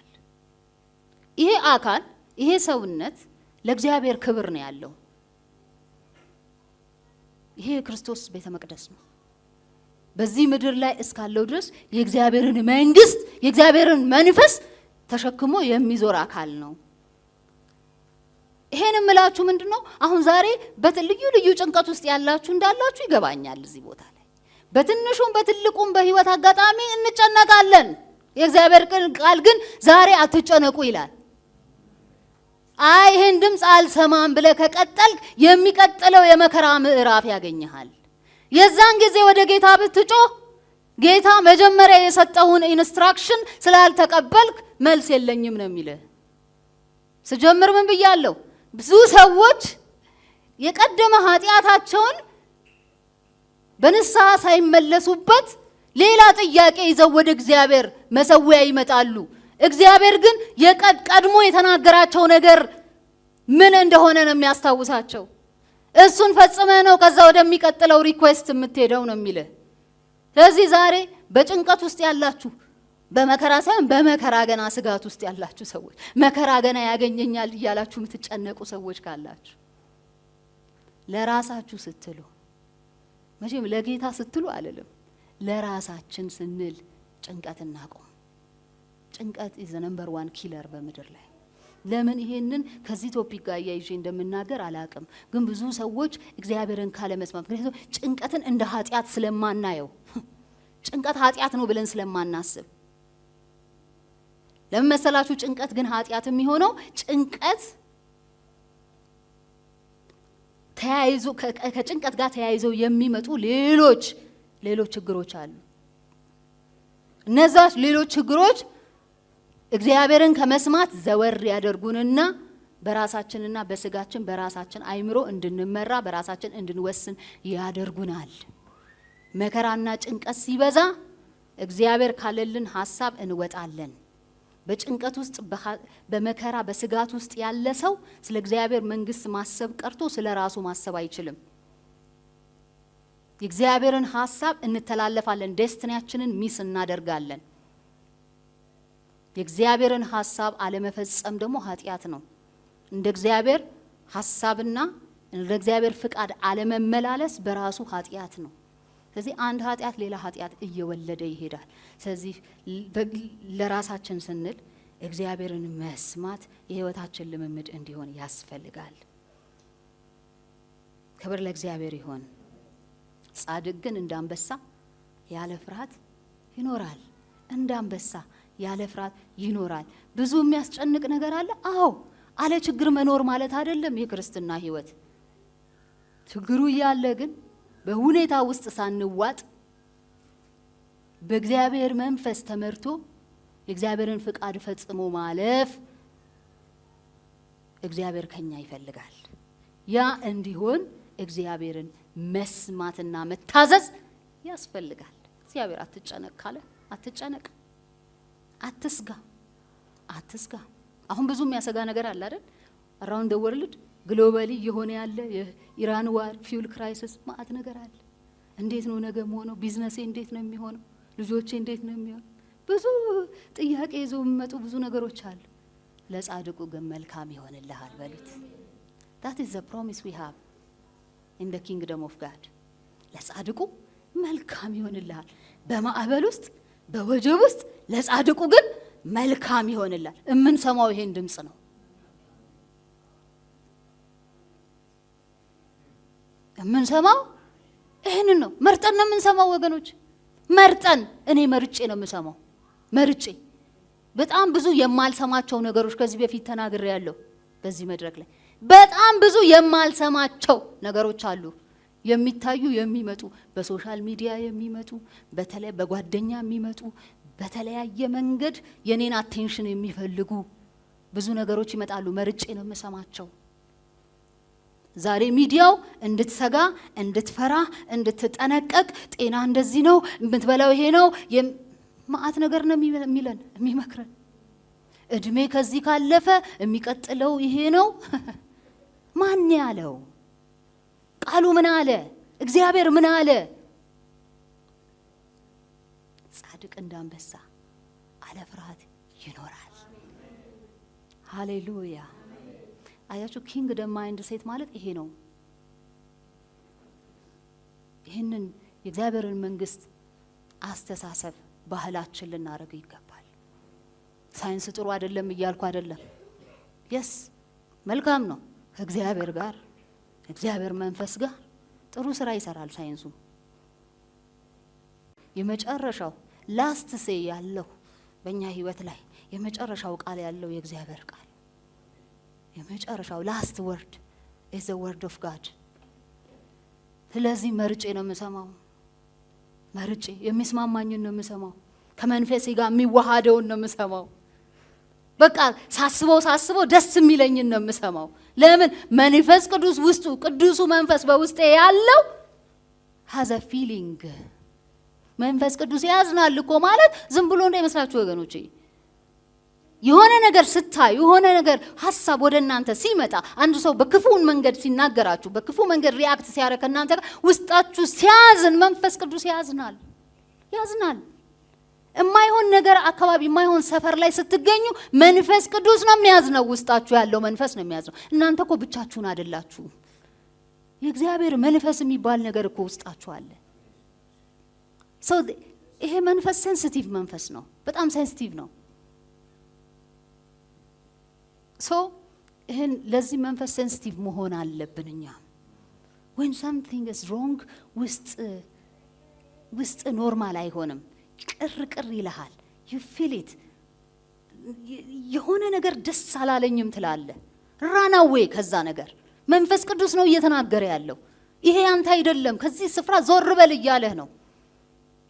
ይሄ አካል ይሄ ሰውነት ለእግዚአብሔር ክብር ነው ያለው። ይሄ ክርስቶስ ቤተ መቅደስ ነው። በዚህ ምድር ላይ እስካለው ድረስ የእግዚአብሔርን መንግስት የእግዚአብሔርን መንፈስ ተሸክሞ የሚዞር አካል ነው። ይሄን እምላችሁ ምንድነው? አሁን ዛሬ በልዩ ጭንቀት ውስጥ ያላችሁ እንዳላችሁ ይገባኛል። እዚህ ቦታ ላይ በትንሹም በትልቁም በህይወት አጋጣሚ እንጨነቃለን። የእግዚአብሔር ቃል ግን ዛሬ አትጨነቁ ይላል። አይ ይሄን ድምጽ አልሰማም ብለ ከቀጠልክ የሚቀጥለው የመከራ ምዕራፍ ያገኝሃል። የዛን ጊዜ ወደ ጌታ ብትጮህ ጌታ መጀመሪያ የሰጠውን ኢንስትራክሽን ስላልተቀበልክ መልስ የለኝም ነው የሚልህ። ስጀምር ምን ብያለሁ? ብዙ ሰዎች የቀደመ ኃጢአታቸውን በንስሐ ሳይመለሱበት ሌላ ጥያቄ ይዘው ወደ እግዚአብሔር መሰዊያ ይመጣሉ። እግዚአብሔር ግን የቀድሞ የተናገራቸው ነገር ምን እንደሆነ ነው የሚያስታውሳቸው። እሱን ፈጽመ ነው ከዛ ወደሚቀጥለው ሪኩዌስት የምትሄደው ነው የሚልህ። ስለዚህ ዛሬ በጭንቀት ውስጥ ያላችሁ በመከራ ሳይሆን በመከራ ገና ስጋት ውስጥ ያላችሁ ሰዎች መከራ ገና ያገኘኛል እያላችሁ የምትጨነቁ ሰዎች ካላችሁ ለራሳችሁ ስትሉ መቼም ለጌታ ስትሉ አይደለም ለራሳችን ስንል ጭንቀት እናቆም። ጭንቀት is the number 1 ኪለር በምድር ላይ። ለምን ይሄንን ከዚህ ቶፒክ ጋር ያይዤ እንደምናገር አላቅም፣ ግን ብዙ ሰዎች እግዚአብሔርን ካለ መስማት ምክንያቱም ጭንቀትን እንደ ኃጢአት ስለማናየው ጭንቀት ኃጢአት ነው ብለን ስለማናስብ ለምን መሰላችሁ? ጭንቀት ግን ኃጢአት የሚሆነው ጭንቀት ተያይዞ ከጭንቀት ጋር ተያይዘው የሚመጡ ሌሎች ችግሮች አሉ። እነዛ ሌሎች ችግሮች እግዚአብሔርን ከመስማት ዘወር ያደርጉንና በራሳችንና በስጋችን በራሳችን አይምሮ እንድንመራ በራሳችን እንድንወስን ያደርጉናል። መከራና ጭንቀት ሲበዛ እግዚአብሔር ካለልን ሐሳብ እንወጣለን። በጭንቀት ውስጥ በመከራ በስጋት ውስጥ ያለ ሰው ስለ እግዚአብሔር መንግስት ማሰብ ቀርቶ ስለ ራሱ ማሰብ አይችልም። የእግዚአብሔርን ሐሳብ እንተላለፋለን፣ ዴስቲኒያችንን ሚስ እናደርጋለን። የእግዚአብሔርን ሐሳብ አለመፈጸም ደግሞ ኃጢአት ነው። እንደ እግዚአብሔር ሐሳብና እንደ እግዚአብሔር ፍቃድ አለመመላለስ በራሱ ኃጢአት ነው። ስለዚህ አንድ ኃጢአት ሌላ ኃጢአት እየወለደ ይሄዳል። ስለዚህ ለራሳችን ስንል እግዚአብሔርን መስማት የህይወታችን ልምምድ እንዲሆን ያስፈልጋል። ክብር ለእግዚአብሔር ይሁን። ጻድቅ ግን እንዳንበሳ ያለ ፍርሃት ይኖራል። እንዳንበሳ ያለ ፍርሃት ይኖራል። ብዙ የሚያስጨንቅ ነገር አለ። አዎ፣ አለ ችግር መኖር ማለት አይደለም የክርስትና ህይወት። ችግሩ ያለ ግን በሁኔታ ውስጥ ሳንዋጥ በእግዚአብሔር መንፈስ ተመርቶ የእግዚአብሔርን ፍቃድ ፈጽሞ ማለፍ እግዚአብሔር ከኛ ይፈልጋል። ያ እንዲሆን እግዚአብሔርን መስማትና መታዘዝ ያስፈልጋል። እግዚአብሔር አትጨነቅ ካለ አትጨነቅ፣ አትስጋ። አሁን ብዙ የሚያሰጋ ነገር አለ አይደል? አራውንድ ዘ ወርልድ ግሎባሊ የሆነ ያለ የኢራን ዋር፣ ፊውል ክራይሲስ፣ ማአት ነገር አለ። እንዴት ነው ነገ የሆነው? ቢዝነሴ እንዴት ነው የሚሆነው? ልጆቼ እንዴት ነው የሚሆነው? ብዙ ጥያቄ ይዘው የሚመጡ ብዙ ነገሮች አሉ። ለጻድቁ ግን መልካም ይሆንልሃል በሉት። that is the promise we have in the kingdom of God። ለጻድቁ መልካም ይሆንልሃል። በማዕበል ውስጥ በወጀብ ውስጥ ለጻድቁ ግን መልካም ይሆንልሃል። የምንሰማው ይሄን ድምጽ ነው። የምንሰማው ይሄንን ነው። መርጠን ነው የምንሰማው ወገኖች፣ መርጠን። እኔ መርጬ ነው የምሰማው። መርጬ በጣም ብዙ የማልሰማቸው ነገሮች ከዚህ በፊት ተናግሬያለሁ በዚህ መድረክ ላይ። በጣም ብዙ የማልሰማቸው ነገሮች አሉ፣ የሚታዩ የሚመጡ፣ በሶሻል ሚዲያ የሚመጡ፣ በተለይ በጓደኛ የሚመጡ፣ በተለያየ መንገድ የኔን አቴንሽን የሚፈልጉ ብዙ ነገሮች ይመጣሉ። መርጬ ነው የምሰማቸው። ዛሬ ሚዲያው እንድትሰጋ፣ እንድትፈራ፣ እንድትጠነቀቅ፣ ጤና እንደዚህ ነው፣ የምትበላው ይሄ ነው፣ ማአት ነገር ነው የሚለን የሚመክረን። እድሜ ከዚህ ካለፈ የሚቀጥለው ይሄ ነው። ማን ያለው? ቃሉ ምን አለ? እግዚአብሔር ምን አለ? ጻድቅ እንዳንበሳ አለ ፍርሃት ይኖራል። ሃሌሉያ። አያችሁ፣ ኪንግደም ማይንድ ሴት ማለት ይሄ ነው። ይህንን የእግዚአብሔርን መንግስት አስተሳሰብ ባህላችን ልናደርገው ይገባል። ሳይንስ ጥሩ አይደለም እያልኩ አይደለም። የስ መልካም ነው። ከእግዚአብሔር ጋር እግዚአብሔር መንፈስ ጋር ጥሩ ስራ ይሰራል ሳይንሱ። የመጨረሻው ላስት ሴ ያለው በእኛ ህይወት ላይ የመጨረሻው ቃል ያለው የእግዚአብሔር ቃል፣ የመጨረሻው ላስት ወርድ is the word of God። ስለዚህ መርጬ ነው የምሰማው። መርጬ የሚስማማኝን ነው የምሰማው። ከመንፈሴ ጋር የሚዋሃደውን ነው የምሰማው። በቃ ሳስበው ደስ የሚለኝን ነው የምሰማው። ለምን? መንፈስ ቅዱስ ውስጡ፣ ቅዱሱ መንፈስ በውስጤ ያለው has a feeling። መንፈስ ቅዱስ ያዝናል እኮ ማለት ዝም ብሎ እንዳይመስላችሁ ወገኖቼ። የሆነ ነገር ስታዩ፣ የሆነ ነገር ሐሳብ ወደ እናንተ ሲመጣ፣ አንድ ሰው በክፉን መንገድ ሲናገራችሁ፣ በክፉ መንገድ ሪአክት ሲያረክ እናንተ ውስጣችሁ ሲያዝን መንፈስ ቅዱስ ያዝናል። የማይሆን ነገር አካባቢ፣ የማይሆን ሰፈር ላይ ስትገኙ መንፈስ ቅዱስ ነው የሚያዝነው። ውስጣችሁ ያለው መንፈስ ነው የሚያዝነው። እናንተ እኮ ብቻችሁን አይደላችሁ። የእግዚአብሔር መንፈስ የሚባል ነገር እኮ ውስጣችሁ አለ። ሰው ይሄ መንፈስ ሴንሲቲቭ መንፈስ ነው። በጣም ሴንሲቲቭ ነው። ይሄን ለዚህ መንፈስ ሴንሲቲቭ መሆን አለብን እኛ። when something is wrong ውስጥ ኖርማል አይሆንም። ቅር ይልሃል። you feel it። የሆነ ነገር ደስ አላለኝም ትላለ። run away ከዛ ነገር። መንፈስ ቅዱስ ነው እየተናገረ ያለው። ይሄ አንተ አይደለም፣ ከዚህ ስፍራ ዞር በል እያለህ ነው።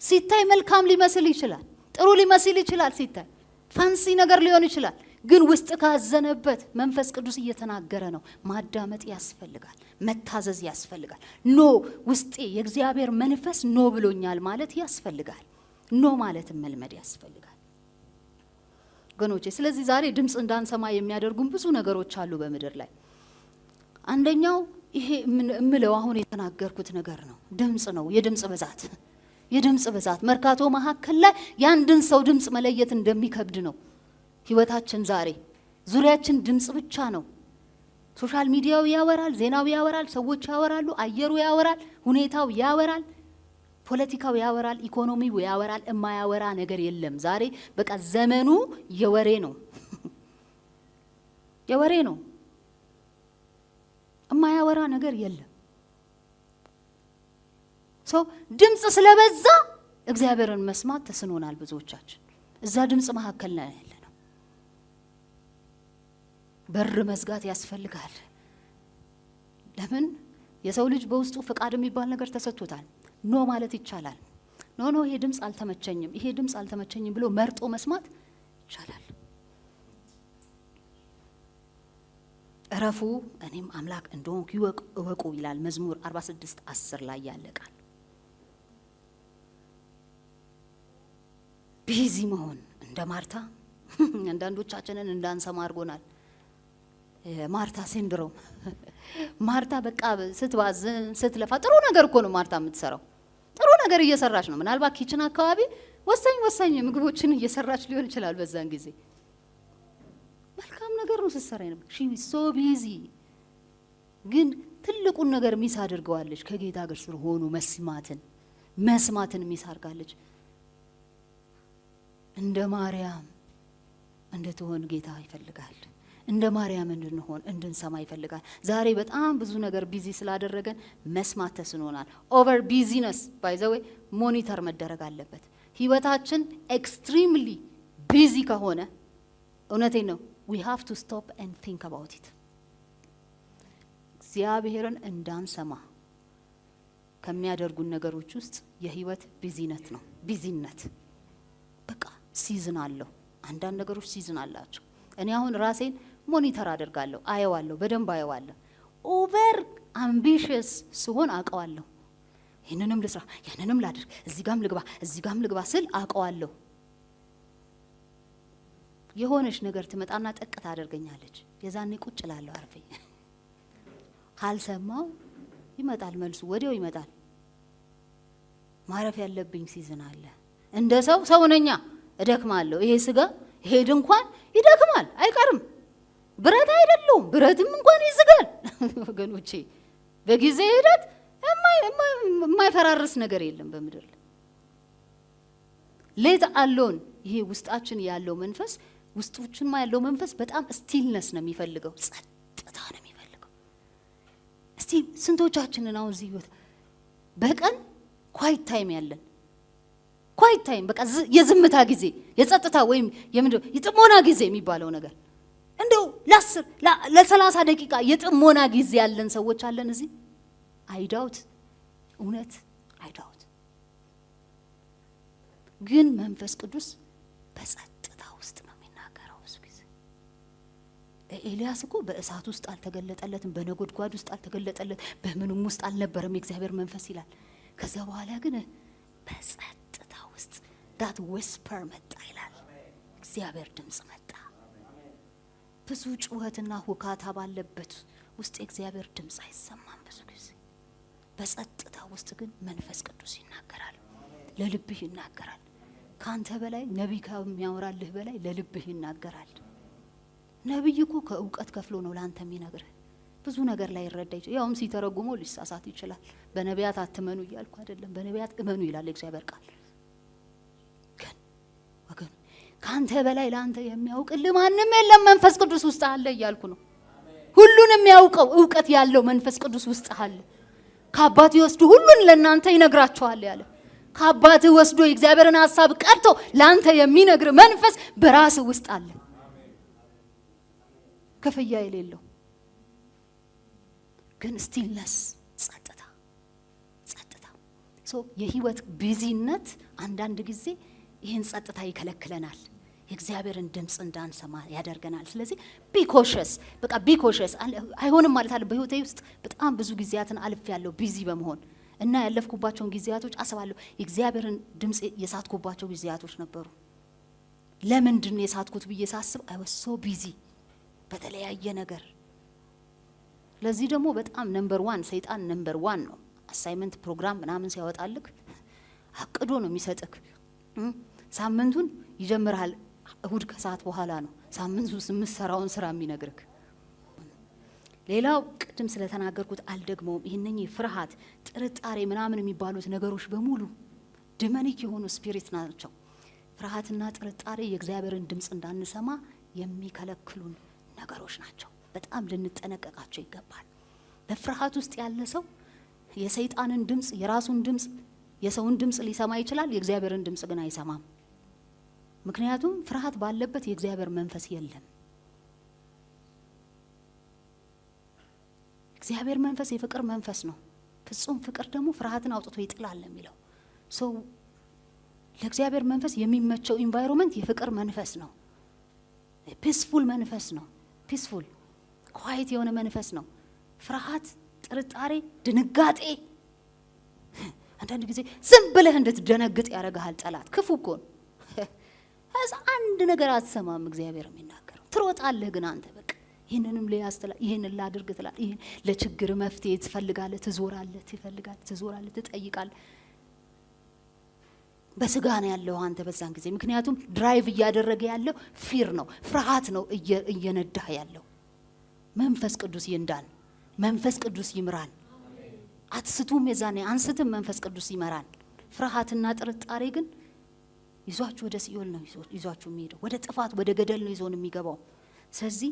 ሲታይ መልካም ሊመስል ይችላል፣ ጥሩ ሊመስል ይችላል፣ ሲታይ ፋንሲ ነገር ሊሆን ይችላል። ግን ውስጥ ካዘነበት መንፈስ ቅዱስ እየተናገረ ነው። ማዳመጥ ያስፈልጋል፣ መታዘዝ ያስፈልጋል። ኖ ውስጤ የእግዚአብሔር መንፈስ ኖ ብሎኛል ማለት ያስፈልጋል። ኖ ማለትም መልመድ ያስፈልጋል ወገኖቼ። ስለዚህ ዛሬ ድምጽ እንዳንሰማ የሚያደርጉን ብዙ ነገሮች አሉ በምድር ላይ። አንደኛው ይሄ እምለው አሁን የተናገርኩት ነገር ነው። ድምጽ ነው። የድምጽ ብዛት መርካቶ መካከል ላይ ያንድን ሰው ድምጽ መለየት እንደሚከብድ ነው ህይወታችን ዛሬ። ዙሪያችን ድምጽ ብቻ ነው። ሶሻል ሚዲያው ያወራል፣ ዜናው ያወራል፣ ሰዎች ያወራሉ፣ አየሩ ያወራል፣ ሁኔታው ያወራል፣ ፖለቲካው ያወራል፣ ኢኮኖሚው ያወራል። የማያወራ ነገር የለም ዛሬ። በቃ ዘመኑ የወሬ ነው። የማያወራ ነገር የለም። ድምጽ ስለበዛ እግዚአብሔርን መስማት ተስኖናል ብዙዎቻችን። እዛ ድምጽ መካከል ላይ ያለነው በር መዝጋት ያስፈልጋል። ለምን? የሰው ልጅ በውስጡ ፍቃድ የሚባል ነገር ተሰጥቶታል። ኖ ማለት ይቻላል። ኖ ይሄ ድምጽ አልተመቸኝም፣ ይሄ ድምጽ አልተመቸኝም ብሎ መርጦ መስማት ይቻላል። እረፉ እኔም አምላክ እንደሆንኩ ይወቁ ይላል መዝሙር 46:10 ላይ ያለ ቃል። ቢዚ መሆን እንደ ማርታ አንዳንዶቻችንን እንዳንሰማ አድርጎናል። ማርታ ሲንድሮም ማርታ በቃ ስትባዝን ስትለፋ፣ ጥሩ ነገር እኮ ነው ማርታ የምትሰራው፣ ጥሩ ነገር እየሰራች ነው። ምናልባት ኪችን አካባቢ ወሳኝ ምግቦችን እየሰራች ሊሆን ይችላል። በዛን ጊዜ መልካም ነገር ነው ስትሰራ ነበር። ሺ ሶ ቢዚ። ግን ትልቁን ነገር ሚስ አድርገዋለች። ከጌታ ጋር ስለሆኑ መስማትን ሚስ አድርጋለች። እንደ ማርያም እንድትሆን ጌታ ይፈልጋል። እንደ ማርያም እንድንሆን እንድንሰማ ይፈልጋል። ዛሬ በጣም ብዙ ነገር ቢዚ ስላደረገን መስማት ተስኖናል። ኦቨር ቢዚነስ ባይ ዘ ዌይ ሞኒተር መደረግ አለበት። ህይወታችን ኤክስትሪምሊ ቢዚ ከሆነ እውነቴን ነው we have to stop and think about it። እግዚአብሔርን እንዳንሰማ ከሚያደርጉን ነገሮች ውስጥ የህይወት ቢዚነት በቃ ሲዝን አለው። አንዳንድ ነገሮች ሲዝን አላቸው። እኔ አሁን ራሴን ሞኒተር አደርጋለሁ፣ አየዋለሁ፣ በደንብ አየዋለሁ። ኦቨር አምቢሽስ ስሆን አውቀዋለሁ። ይህንንም ልስራ፣ ያንንም ላድርግ፣ እዚህ ጋም ልግባ ስል አውቀዋለሁ። የሆነች ነገር ትመጣና ጠቅ ታደርገኛለች። የዛኔ ቁጭ እላለሁ አርፌ። ካልሰማው ይመጣል መልሱ፣ ወዲያው ይመጣል። ማረፍ ያለብኝ ሲዝን አለ። እንደ ሰው ነኛ፣ እደክማለሁ። ይሄ ስጋ ይሄ ድንኳን ይደክማል፣ አይቀርም። ብረት አይደለም፣ ብረትም እንኳን ይዝጋል። ወገኖቼ በጊዜ ሂደት የማይፈራርስ ነገር የለም በምድር ላይ። ሌት አሎን ይሄ ውስጣችን ያለው መንፈስ ያለው መንፈስ በጣም ስቲልነስ ነው የሚፈልገው፣ ጸጥታ ነው የሚፈልገው። እስቲ ስንቶቻችንን አሁን እዚህ ህይወት በቀን ኳይት ታይም ያለን? ኳይት ታይም በቃ የዝምታ ጊዜ፣ የጸጥታ ወይም የጥሞና ጊዜ የሚባለው ነገር እንደው ለ30 ደቂቃ የጥሞና ጊዜ ያለን ሰዎች አለን እዚህ? አይዳውት እውነት አይዳውት። ግን መንፈስ ቅዱስ በጸጥታ ውስጥ ነው የሚናገረው ብዙ ጊዜ። ኤልያስ እኮ በእሳት ውስጥ አልተገለጠለትም፣ በነጎድጓድ ውስጥ አልተገለጠለትም፣ በምንም ውስጥ አልነበረም የእግዚአብሔር መንፈስ ይላል። ከዛ በኋላ ግን በጸጥታ ውስጥ ዳት ዊስፐር መጣ ይላል። እግዚአብሔር ድምጽ መጣ። ብዙ ጩኸትና ሁካታ ባለበት ውስጥ የእግዚአብሔር ድምጽ አይሰማም ብዙ ጊዜ። በጸጥታ ውስጥ ግን መንፈስ ቅዱስ ይናገራል፣ ለልብህ ይናገራል። ካንተ በላይ ነብይ ከሚያወራልህ በላይ ለልብህ ይናገራል። ነብይ እኮ ከእውቀት ከፍሎ ነው ላንተ የሚነግርህ። ብዙ ነገር ላይ ይረዳ ይችላል። ያውም ሲተረጉመው ሊሳሳት ይችላል። በነቢያት አትመኑ እያልኩ አይደለም፣ በነቢያት እመኑ ይላል እግዚአብሔር ቃል። ግን ወገን ካንተ በላይ ላንተ የሚያውቅልህ ማንም የለም፣ መንፈስ ቅዱስ ውስጥ አለ እያልኩ ነው። ሁሉን የሚያውቀው እውቀት ያለው መንፈስ ቅዱስ ውስጥ አለ። ከአባቴ ወስዶ ሁሉን ለናንተ ይነግራችኋል ያለ፣ ከአባቴ ወስዶ የእግዚአብሔርን ሐሳብ ቀርቶ ላንተ የሚነግር መንፈስ በራስ ውስጥ አለ። ከፍያ የሌለው ግን ስቲልነስ፣ ጸጥታ። የህይወት ቢዚነት አንዳንድ ጊዜ ይህን ጸጥታ ይከለክለናል፣ የእግዚአብሔርን ድምጽ እንዳንሰማ ያደርገናል። ስለዚህ ቢኮሸስ በቃ ቢኮሸስ አይሆንም ማለት አለ። በህይወቴ ውስጥ በጣም ብዙ ጊዜያትን አልፍ ያለው ቢዚ በመሆን እና ያለፍኩባቸውን ጊዜያቶች አስባለሁ። የእግዚአብሔርን ድምጽ የሳትኩባቸው ጊዜያቶች ነበሩ። ለምንድን ነው የሳትኩት ብዬ ሳስብ አይ ዋስ ሶ ቢዚ በተለያየ ነገር። ለዚህ ደግሞ በጣም ነምበር 1 ሰይጣን ነምበር 1 ነው። አሳይመንት ፕሮግራም ምናምን ሲያወጣልክ አቅዶ ነው የሚሰጥክ። ሳምንቱን ይጀምራል እሁድ ከሰዓት በኋላ ነው ሳምንቱ የምትሰራውን ስራ የሚነግርክ። ሌላው ቅድም ስለተናገርኩት አልደግመውም። ይሄንኝ ፍርሃት፣ ጥርጣሬ ምናምን የሚባሉት ነገሮች በሙሉ ዲሞኒክ የሆኑ ስፒሪት ናቸው። ፍርሃትና ጥርጣሬ የእግዚአብሔርን ድምጽ እንዳንሰማ የሚከለክሉን ነገሮች ናቸው። በጣም ልንጠነቀቃቸው ይገባል። በፍርሃት ውስጥ ያለ ሰው የሰይጣንን ድምጽ የራሱን ድምጽ የሰውን ድምጽ ሊሰማ ይችላል የእግዚአብሔርን ድምጽ ግን አይሰማም ምክንያቱም ፍርሃት ባለበት የእግዚአብሔር መንፈስ የለም እግዚአብሔር መንፈስ የፍቅር መንፈስ ነው ፍጹም ፍቅር ደግሞ ፍርሃትን አውጥቶ ይጥላል የሚለው ሶ ለእግዚአብሔር መንፈስ የሚመቸው ኢንቫይሮንመንት የፍቅር መንፈስ ነው ፒስፉል መንፈስ ነው ፒስፉል ኳይት የሆነ መንፈስ ነው ፍርሃት ጥርጣሬ ድንጋጤ አንዳንድ ጊዜ ዝም ብለህ እንድትደነግጥ ያረጋሃል ጠላት ክፉ እኮ ነው አንድ ነገር አትሰማም እግዚአብሔር የሚናገረው ትሮጣለህ ግን አንተ በቃ ይሄንንም ለያስተላ ይሄን ላድርግ ትላለህ ይሄን ለችግር መፍትሄ ትፈልጋለህ ትዞራለህ ትጠይቃለህ በስጋ ነው ያለው አንተ በዛን ጊዜ ምክንያቱም ድራይቭ እያደረገ ያለው ፊር ነው ፍርሃት ነው እየነዳህ ያለው መንፈስ ቅዱስ ይንዳን መንፈስ ቅዱስ ይምራን አትስቱም የዛኔ አንስትም መንፈስ ቅዱስ ይመራን ፍርሃትና ጥርጣሬ ግን ይዟችሁ ወደ ሲኦል ነው ይዟችሁ የሚሄደው ወደ ጥፋት ወደ ገደል ነው ይዞን የሚገባው ስለዚህ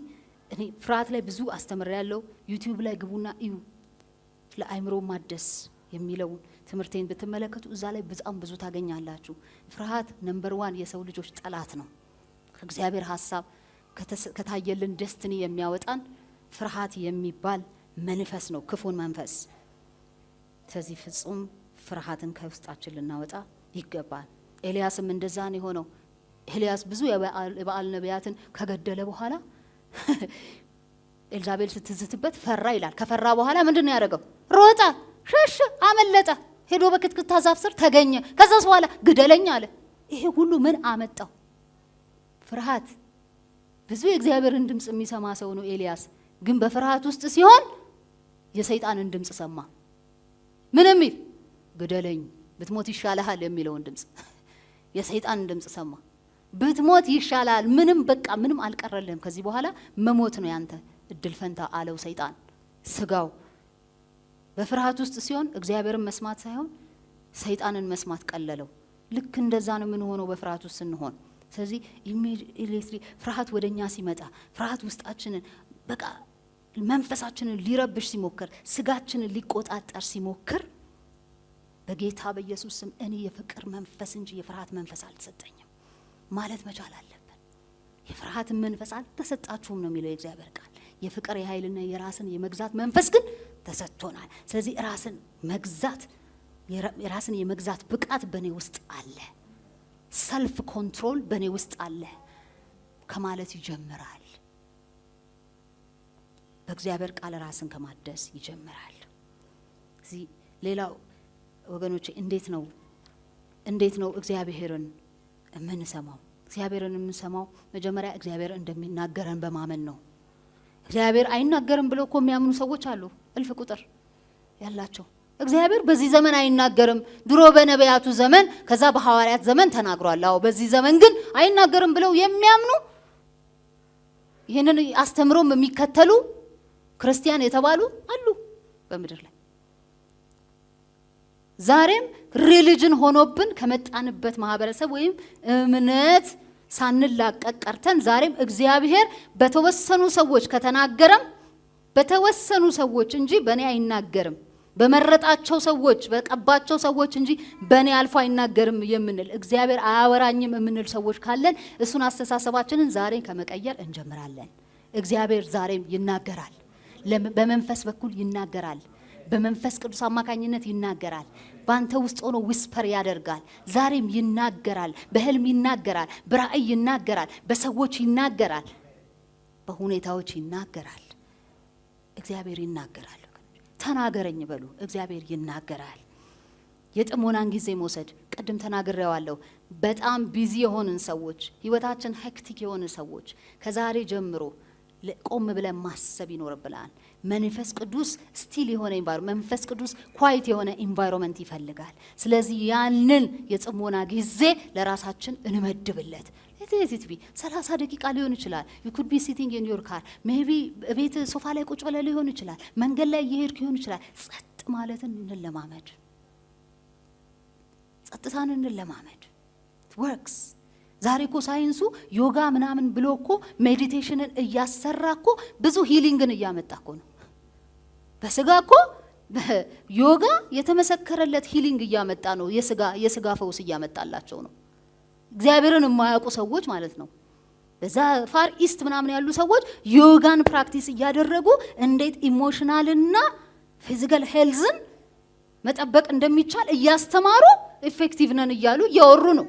እኔ ፍርሃት ላይ ብዙ አስተምሬያለሁ ዩቲዩብ ላይ ግቡና እዩ ለአይምሮ ማደስ የሚለው ትምርቴን ብትመለከቱ እዛ ላይ በጣም ብዙ ታገኛላችሁ ፍርሃት ነምበር 1 የሰው ልጆች ጠላት ነው ከእግዚአብሔር ሐሳብ ከታየልን ደስቲኒ የሚያወጣን ፍርሃት የሚባል መንፈስ ነው ክፉን መንፈስ ስለዚህ ፍጹም ፍርሃትን ከውስጣችን ልናወጣ ይገባል ኤልያስም እንደዛ ነው የሆነው ኤልያስ ብዙ የበዓል ነቢያትን ከገደለ በኋላ ኤልዛቤል ስትዝትበት ፈራ ይላል ከፈራ በኋላ ምንድነው ያደረገው ሮጣ ሸሽ አመለጠ ሄዶ በክትክታ ዛፍ ስር ተገኘ ከዛስ በኋላ ግደለኝ አለ ይሄ ሁሉ ምን አመጣው ፍርሃት ብዙ የእግዚአብሔርን ድምጽ የሚሰማ ሰው ነው ኤልያስ ግን በፍርሃት ውስጥ ሲሆን የሰይጣንን ድምጽ ሰማ ምንም ይል ግደለኝ ብትሞት ይሻላል የሚለውን ድምጽ የሰይጣንን ድምጽ ሰማ ብትሞት ይሻላል ምንም በቃ ምንም አልቀረልህም ከዚህ በኋላ መሞት ነው ያንተ እድል ፈንታ አለው ሰይጣን ስጋው በፍርሃት ውስጥ ሲሆን እግዚአብሔርን መስማት ሳይሆን ሰይጣንን መስማት ቀለለው ልክ እንደዛ ነው ምን ሆኖ በፍርሃት ውስጥ ስንሆን ስለዚህ ኢሚዲየትሊ ፍርሃት ወደኛ ሲመጣ ፍርሃት ውስጣችንን በቃ መንፈሳችንን ሊረብሽ ሲሞክር ስጋችንን ሊቆጣጣር ሲሞክር በጌታ በኢየሱስ ስም እኔ የፍቅር መንፈስ እንጂ የፍርሃት መንፈስ አልተሰጠኝም ማለት መቻል አለብን የፍርሃት መንፈስ አልተሰጣችሁም ነው የሚለው የእግዚአብሔር ቃል የፍቅር የኃይልና የራስን የመግዛት መንፈስ ግን ተሰጥቶናል ስለዚህ ራስን የመግዛት ብቃት በኔ ውስጥ አለ ሰልፍ ኮንትሮል በኔ ውስጥ አለ ከማለት ይጀምራል በእግዚአብሔር ቃል ራስን ከማደስ ይጀምራል እዚህ ሌላው ወገኖቼ እንዴት ነው እግዚአብሔርን የምንሰማው እግዚአብሔርን የምንሰማው መጀመሪያ እግዚአብሔር እንደሚናገረን በማመን ነው እግዚአብሔር አይናገርም ብለው እኮ የሚያምኑ ሰዎች አሉ እልፍ ቁጥር ያላቸው እግዚአብሔር በዚህ ዘመን አይናገርም ድሮ በነቢያቱ ዘመን ከዛ በሐዋርያት ዘመን ተናግሯል አዎ በዚህ ዘመን ግን አይናገርም ብለው የሚያምኑ ይሄንን አስተምሮም የሚከተሉ ክርስቲያን የተባሉ አሉ በመድር ላይ ዛሬም ሪሊጅን ሆኖብን ከመጣንበት ማህበረሰብ ወይም እምነት ሳንላቀቅ ቀርተን ዛሬም እግዚአብሔር በተወሰኑ ሰዎች ከተናገረም በተወሰኑ ሰዎች እንጂ በኔ አይናገርም በመረጣቸው ሰዎች በቀባቸው ሰዎች እንጂ በኔ አልፎ አይናገርም የምንል እግዚአብሔር አያወራኝም የምንል ሰዎች ካለን እሱን አስተሳሰባችንን ዛሬ ከመቀየር እንጀምራለን እግዚአብሔር ዛሬም ይናገራል በመንፈስ በኩል ይናገራል በመንፈስ ቅዱስ አማካኝነት ይናገራል ባንተ ውስጥ ሆኖ ዊስፐር ያደርጋል ዛሬም ይናገራል በህልም ይናገራል በራእይ ይናገራል በሰዎች ይናገራል በሁኔታዎች ይናገራል እግዚአብሔር ይናገራል ተናገረኝ በሉ እግዚአብሔር ይናገራል የጥሞናን ጊዜ መውሰድ ቀደም ተናግሬዋለሁ በጣም ቢዚ የሆንን ሰዎች ህይወታችን ሄክቲክ የሆነ ሰዎች ከዛሬ ጀምሮ ቆም ብለን ማሰብ ይኖርብናል መንፈስ ቅዱስ ስቲል የሆነ መንፈስ ቅዱስ ኳይት የሆነ ኢንቫይሮንመንት ይፈልጋል ስለዚህ ያንን የጥሞና ጊዜ ለራሳችን እንመድብለት ለዚህ ቢ 30 ደቂቃ ሊሆን ይችላል you could be sitting in your car maybe ቤት ሶፋ ላይ ቁጭ ብለህ ሊሆን ይችላል መንገድ ላይ እየሄድክ ሊሆን ይችላል ጸጥ ማለትን እንለማመድ ጸጥታን እንለማመድ it works ዛሬ እኮ ሳይንሱ ዮጋ ምናምን ብሎ እኮ ሜዲቴሽንን እያሰራ እኮ ብዙ ሂሊንግን እያመጣ እኮ ነው በስጋ እኮ ዮጋ የተመሰከረለት ሂሊንግ እያመጣ ነው። የስጋ ፈውስ እያመጣላቸው ነው። እግዚአብሔርን የማያውቁ ሰዎች ማለት ነው። በዛ ፋር ኢስት ምናምን ያሉ ሰዎች ዮጋን ፕራክቲስ እያደረጉ እንዴት ኢሞሽናልና ፊዚካል ሄልዝን መጠበቅ እንደሚቻል እያስተማሩ ኢፌክቲቭ ነን እያሉ እያወሩ ነው።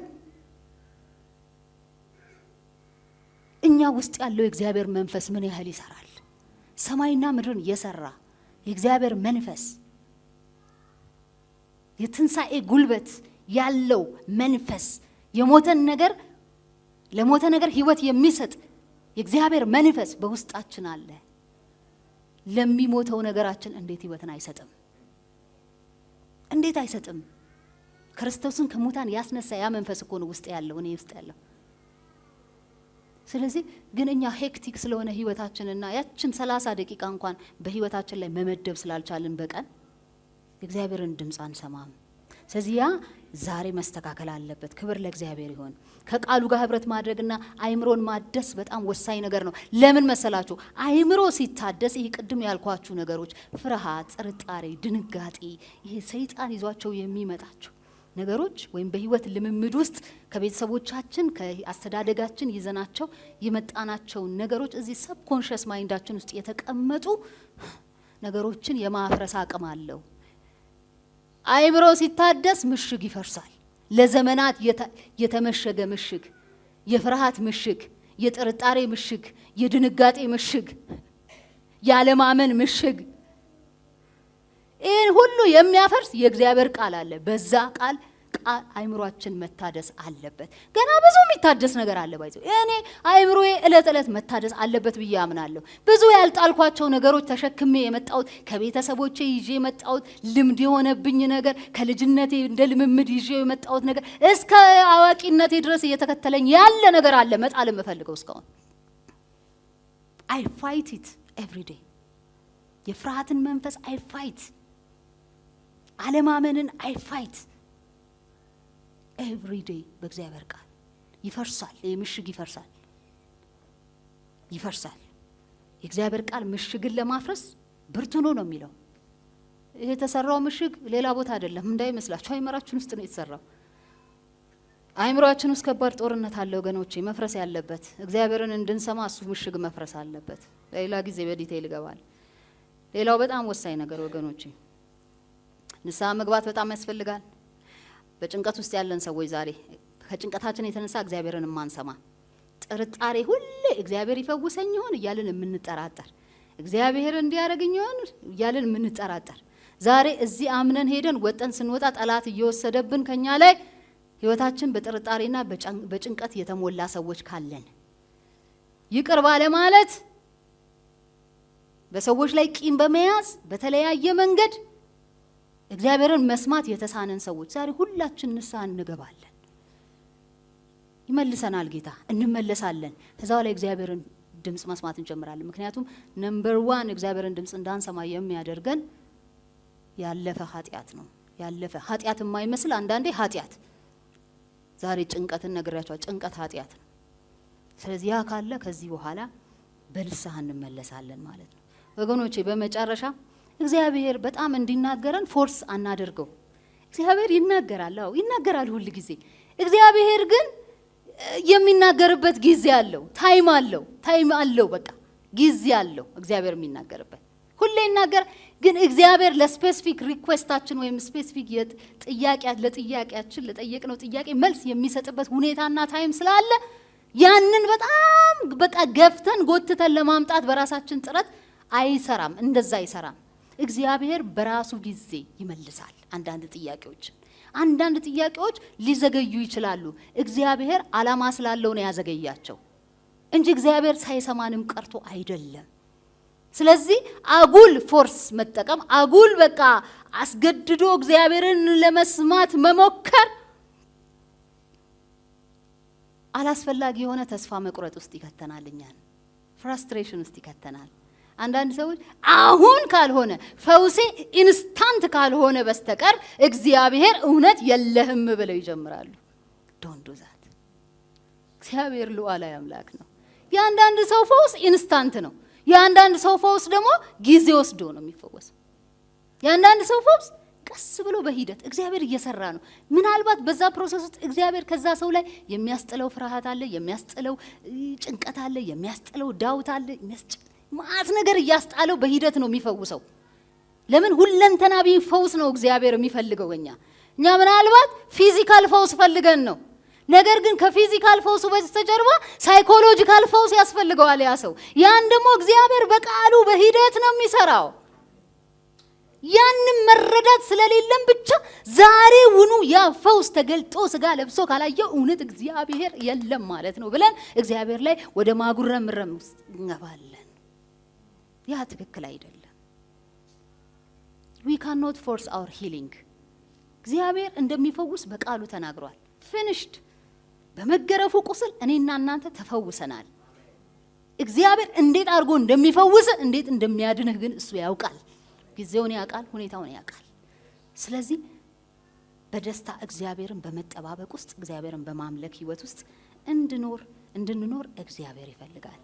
እኛ ውስጥ ያለው የእግዚአብሔር መንፈስ ምን ያህል ይሰራል? ሰማይና ምድርን የሰራ የእግዚአብሔር መንፈስ የትንሳኤ ጉልበት ያለው መንፈስ ለሞተ ነገር ህይወት የሚሰጥ የእግዚአብሔር መንፈስ በውስጣችን አለ። ለሚሞተው ነገራችን እንዴት ህይወትን አይሰጥም? እንዴት አይሰጥም? ክርስቶስን ከሙታን ያስነሳ ያ መንፈስ እኮ ነው ውስጥ ያለው፣ እኔ ውስጥ ያለው። ስለዚህ ግን እኛ ሄክቲክ ስለሆነ ህይወታችንና ያችን 30 ደቂቃ እንኳን በህይወታችን ላይ መመደብ ስላልቻልን በቀን የእግዚአብሔርን ድምጽ አንሰማም። ስለዚህ ያ ዛሬ መስተካከል አለበት። ክብር ለእግዚአብሔር ይሁን። ከቃሉ ጋር ህብረት ማድረግና አይምሮን ማደስ በጣም ወሳኝ ነገር ነው። ለምን መሰላችሁ? አይምሮ ሲታደስ ይሄ ቅድም ያልኳችሁ ነገሮች ፍርሃት፣ ጥርጣሬ፣ ድንጋጤ፣ ይሄ ሰይጣን ይዟቸው የሚመጣቸው ነገሮች ወይም በህይወት ልምምድ ውስጥ ከቤተሰቦቻችን ከአስተዳደጋችን ይዘናቸው የመጣናቸው ነገሮች እዚህ ሰብኮንሺየስ ማይንዳችን ውስጥ የተቀመጡ ነገሮችን የማፍረስ አቅም አለው። አይምሮ ሲታደስ ምሽግ ይፈርሳል። ለዘመናት የተመሸገ ምሽግ፣ የፍርሃት ምሽግ፣ የጥርጣሬ ምሽግ፣ የድንጋጤ ምሽግ፣ ያለማመን ምሽግ፣ ይህን ሁሉ የሚያፈርስ የእግዚአብሔር ቃል አለ። በዛ ቃል አይምሮአችን መታደስ አለበት። ገና ብዙ የሚታደስ ነገር አለ። ባይዘው እኔ አይምሮዬ እለት እለት መታደስ አለበት ብዬ አምናለሁ። ብዙ ያልጣልኳቸው ነገሮች ተሸክሜ የመጣሁት ከቤተሰቦቼ ይዤ የመጣሁት ልምድ የሆነብኝ ነገር ከልጅነቴ እንደ ልምምድ ይዤ የመጣሁት ነገር እስከ አዋቂነቴ ድረስ እየተከተለኝ ያለ ነገር አለ። መጣል የምፈልገው እስካሁን I fight it every day። የፍርሃትን መንፈስ I fight፣ አለማመንን I fight every day። በእግዚአብሔር ቃል ይፈርሳል። ምሽግ ይፈርሳል። የእግዚአብሔር ቃል ምሽግን ለማፍረስ ብርቱ ነው የሚለው። ይሄ የተሰራው ምሽግ ሌላ ቦታ አይደለም እንዳይመስላችሁ፣ አይምራችን ውስጥ ነው የተሰራው። አይምራችን ውስጥ ከባድ ጦርነት አለ ወገኖቼ፣ መፍረስ ያለበት። እግዚአብሔርን እንድንሰማ እሱ ምሽግ መፍረስ አለበት። ሌላ ጊዜ በዲቴይል ይገባል። ሌላው በጣም ወሳኝ ነገር ወገኖቼ ንስሐ መግባት በጣም ያስፈልጋል። በጭንቀት ውስጥ ያለን ሰዎች ዛሬ ከጭንቀታችን የተነሳ እግዚአብሔርን ማንሰማ፣ ጥርጣሬ ሁሌ እግዚአብሔር ይፈውሰኝ ይሆን እያልን የምንጠራጠር፣ እግዚአብሔር እንዲያረግኝ ይሆን እያልን የምንጠራጠር፣ ዛሬ እዚህ አምነን ሄደን ወጠን ስንወጣ ጠላት እየወሰደብን ከኛ ላይ ህይወታችን በጥርጣሬና በጭንቀት የተሞላ ሰዎች ካለን ይቅር ባለ ማለት በሰዎች ላይ ቂም በመያዝ በተለያየ መንገድ እግዚአብሔርን መስማት የተሳነን ሰዎች ዛሬ ሁላችን ንስሐ እንገባለን። ይመልሰናል ጌታ፣ እንመለሳለን። ከዛው ላይ እግዚአብሔርን ድምጽ መስማት እንጀምራለን። ምክንያቱም ነምበር 1 እግዚአብሔርን ድምጽ እንዳንሰማ የሚያደርገን ያለፈ ኃጢአት ነው። ያለፈ ኃጢአት የማይመስል አንዳንዴ ኃጢአት፣ ዛሬ ጭንቀትን ነግሬያችኋለሁ። ጭንቀት ኃጢአት ነው። ስለዚህ ያ ካለ ከዚህ በኋላ በንስሐ እንመለሳለን ማለት ነው ወገኖቼ። በመጨረሻ እግዚአብሔር በጣም እንዲናገረን ፎርስ አናደርገው። እግዚአብሔር ይናገራል፣ አዎ ይናገራል ሁሉ ጊዜ። እግዚአብሔር ግን የሚናገርበት ጊዜ አለው፣ ታይም አለው። በቃ ጊዜ አለው እግዚአብሔር የሚናገርበት። ሁሌ ይናገር፣ ግን እግዚአብሔር ለስፔሲፊክ ሪኩዌስታችን ወይም ስፔሲፊክ ለጥያቄያችን ለጠየቅነው ጥያቄ መልስ የሚሰጥበት ሁኔታና ታይም ስላለ ያንን በጣም በቃ ገፍተን ጎትተን ለማምጣት በራሳችን ጥረት አይሰራም። እንደዛ አይሰራም። እግዚአብሔር በራሱ ጊዜ ይመልሳል። አንዳንድ ጥያቄዎች ሊዘገዩ ይችላሉ። እግዚአብሔር ዓላማ ስላለው ነው ያዘገያቸው እንጂ እግዚአብሔር ሳይሰማንም ቀርቶ አይደለም። ስለዚህ አጉል ፎርስ መጠቀም፣ አጉል በቃ አስገድዶ እግዚአብሔርን ለመስማት መሞከር አላስፈላጊ የሆነ ተስፋ መቁረጥ ውስጥ ይከተናል። እኛን ፍራስትሬሽን ውስጥ ይከተናል። አንዳንድ ሰዎች አሁን ካልሆነ ፈውሴ ኢንስታንት ካልሆነ በስተቀር እግዚአብሔር እውነት የለህም ብለው ይጀምራሉ። ዶንት ዱ ዛት። እግዚአብሔር ሉዓላዊ አምላክ ነው። የአንዳንድ ሰው ፈውስ ኢንስታንት ነው። የአንዳንድ ሰው ፈውስ ደግሞ ጊዜ ወስዶ ነው የሚፈወሰው። ያንዳንድ ሰው ፈውስ ቀስ ብሎ በሂደት እግዚአብሔር እየሰራ ነው። ምናልባት በዛ ፕሮሰስ ውስጥ እግዚአብሔር ከዛ ሰው ላይ የሚያስጥለው ፍርሃት አለ፣ የሚያስጥለው ጭንቀት አለ፣ የሚያስጥለው ዳውት አለ፣ ማአት ነገር እያስጣለው በሂደት ነው የሚፈውሰው። ለምን ሁለንተናዊ ፈውስ ነው እግዚአብሔር የሚፈልገው። እኛ ምናልባት ፊዚካል ፈውስ ፈልገን ነው። ነገር ግን ከፊዚካል ፈውሱ በስተጀርባ ሳይኮሎጂካል ፈውስ ያስፈልገዋል ያ ሰው። ያን ደግሞ እግዚአብሔር በቃሉ በሂደት ነው የሚሰራው። ያንን መረዳት ስለሌለም ብቻ ዛሬ ውኑ ያ ፈውስ ተገልጦ ስጋ ለብሶ ካላየው እውነት እግዚአብሔር የለም ማለት ነው ብለን እግዚአብሔር ላይ ወደ ማጉረምረም ውስጥ እንገባለን። ያ ትክክል አይደለም። we cannot force our healing። እግዚአብሔር እንደሚፈውስ በቃሉ ተናግሯል። finished በመገረፉ ቁስል እኔና እናንተ ተፈውሰናል። እግዚአብሔር እንዴት አድርጎ እንደሚፈውስ እንዴት እንደሚያድንህ ግን እሱ ያውቃል። ጊዜውን ያውቃል፣ ሁኔታውን ያውቃል። ስለዚህ በደስታ እግዚአብሔርን በመጠባበቅ ውስጥ እግዚአብሔርን በማምለክ ህይወት ውስጥ እንድንኖር እግዚአብሔር ይፈልጋል።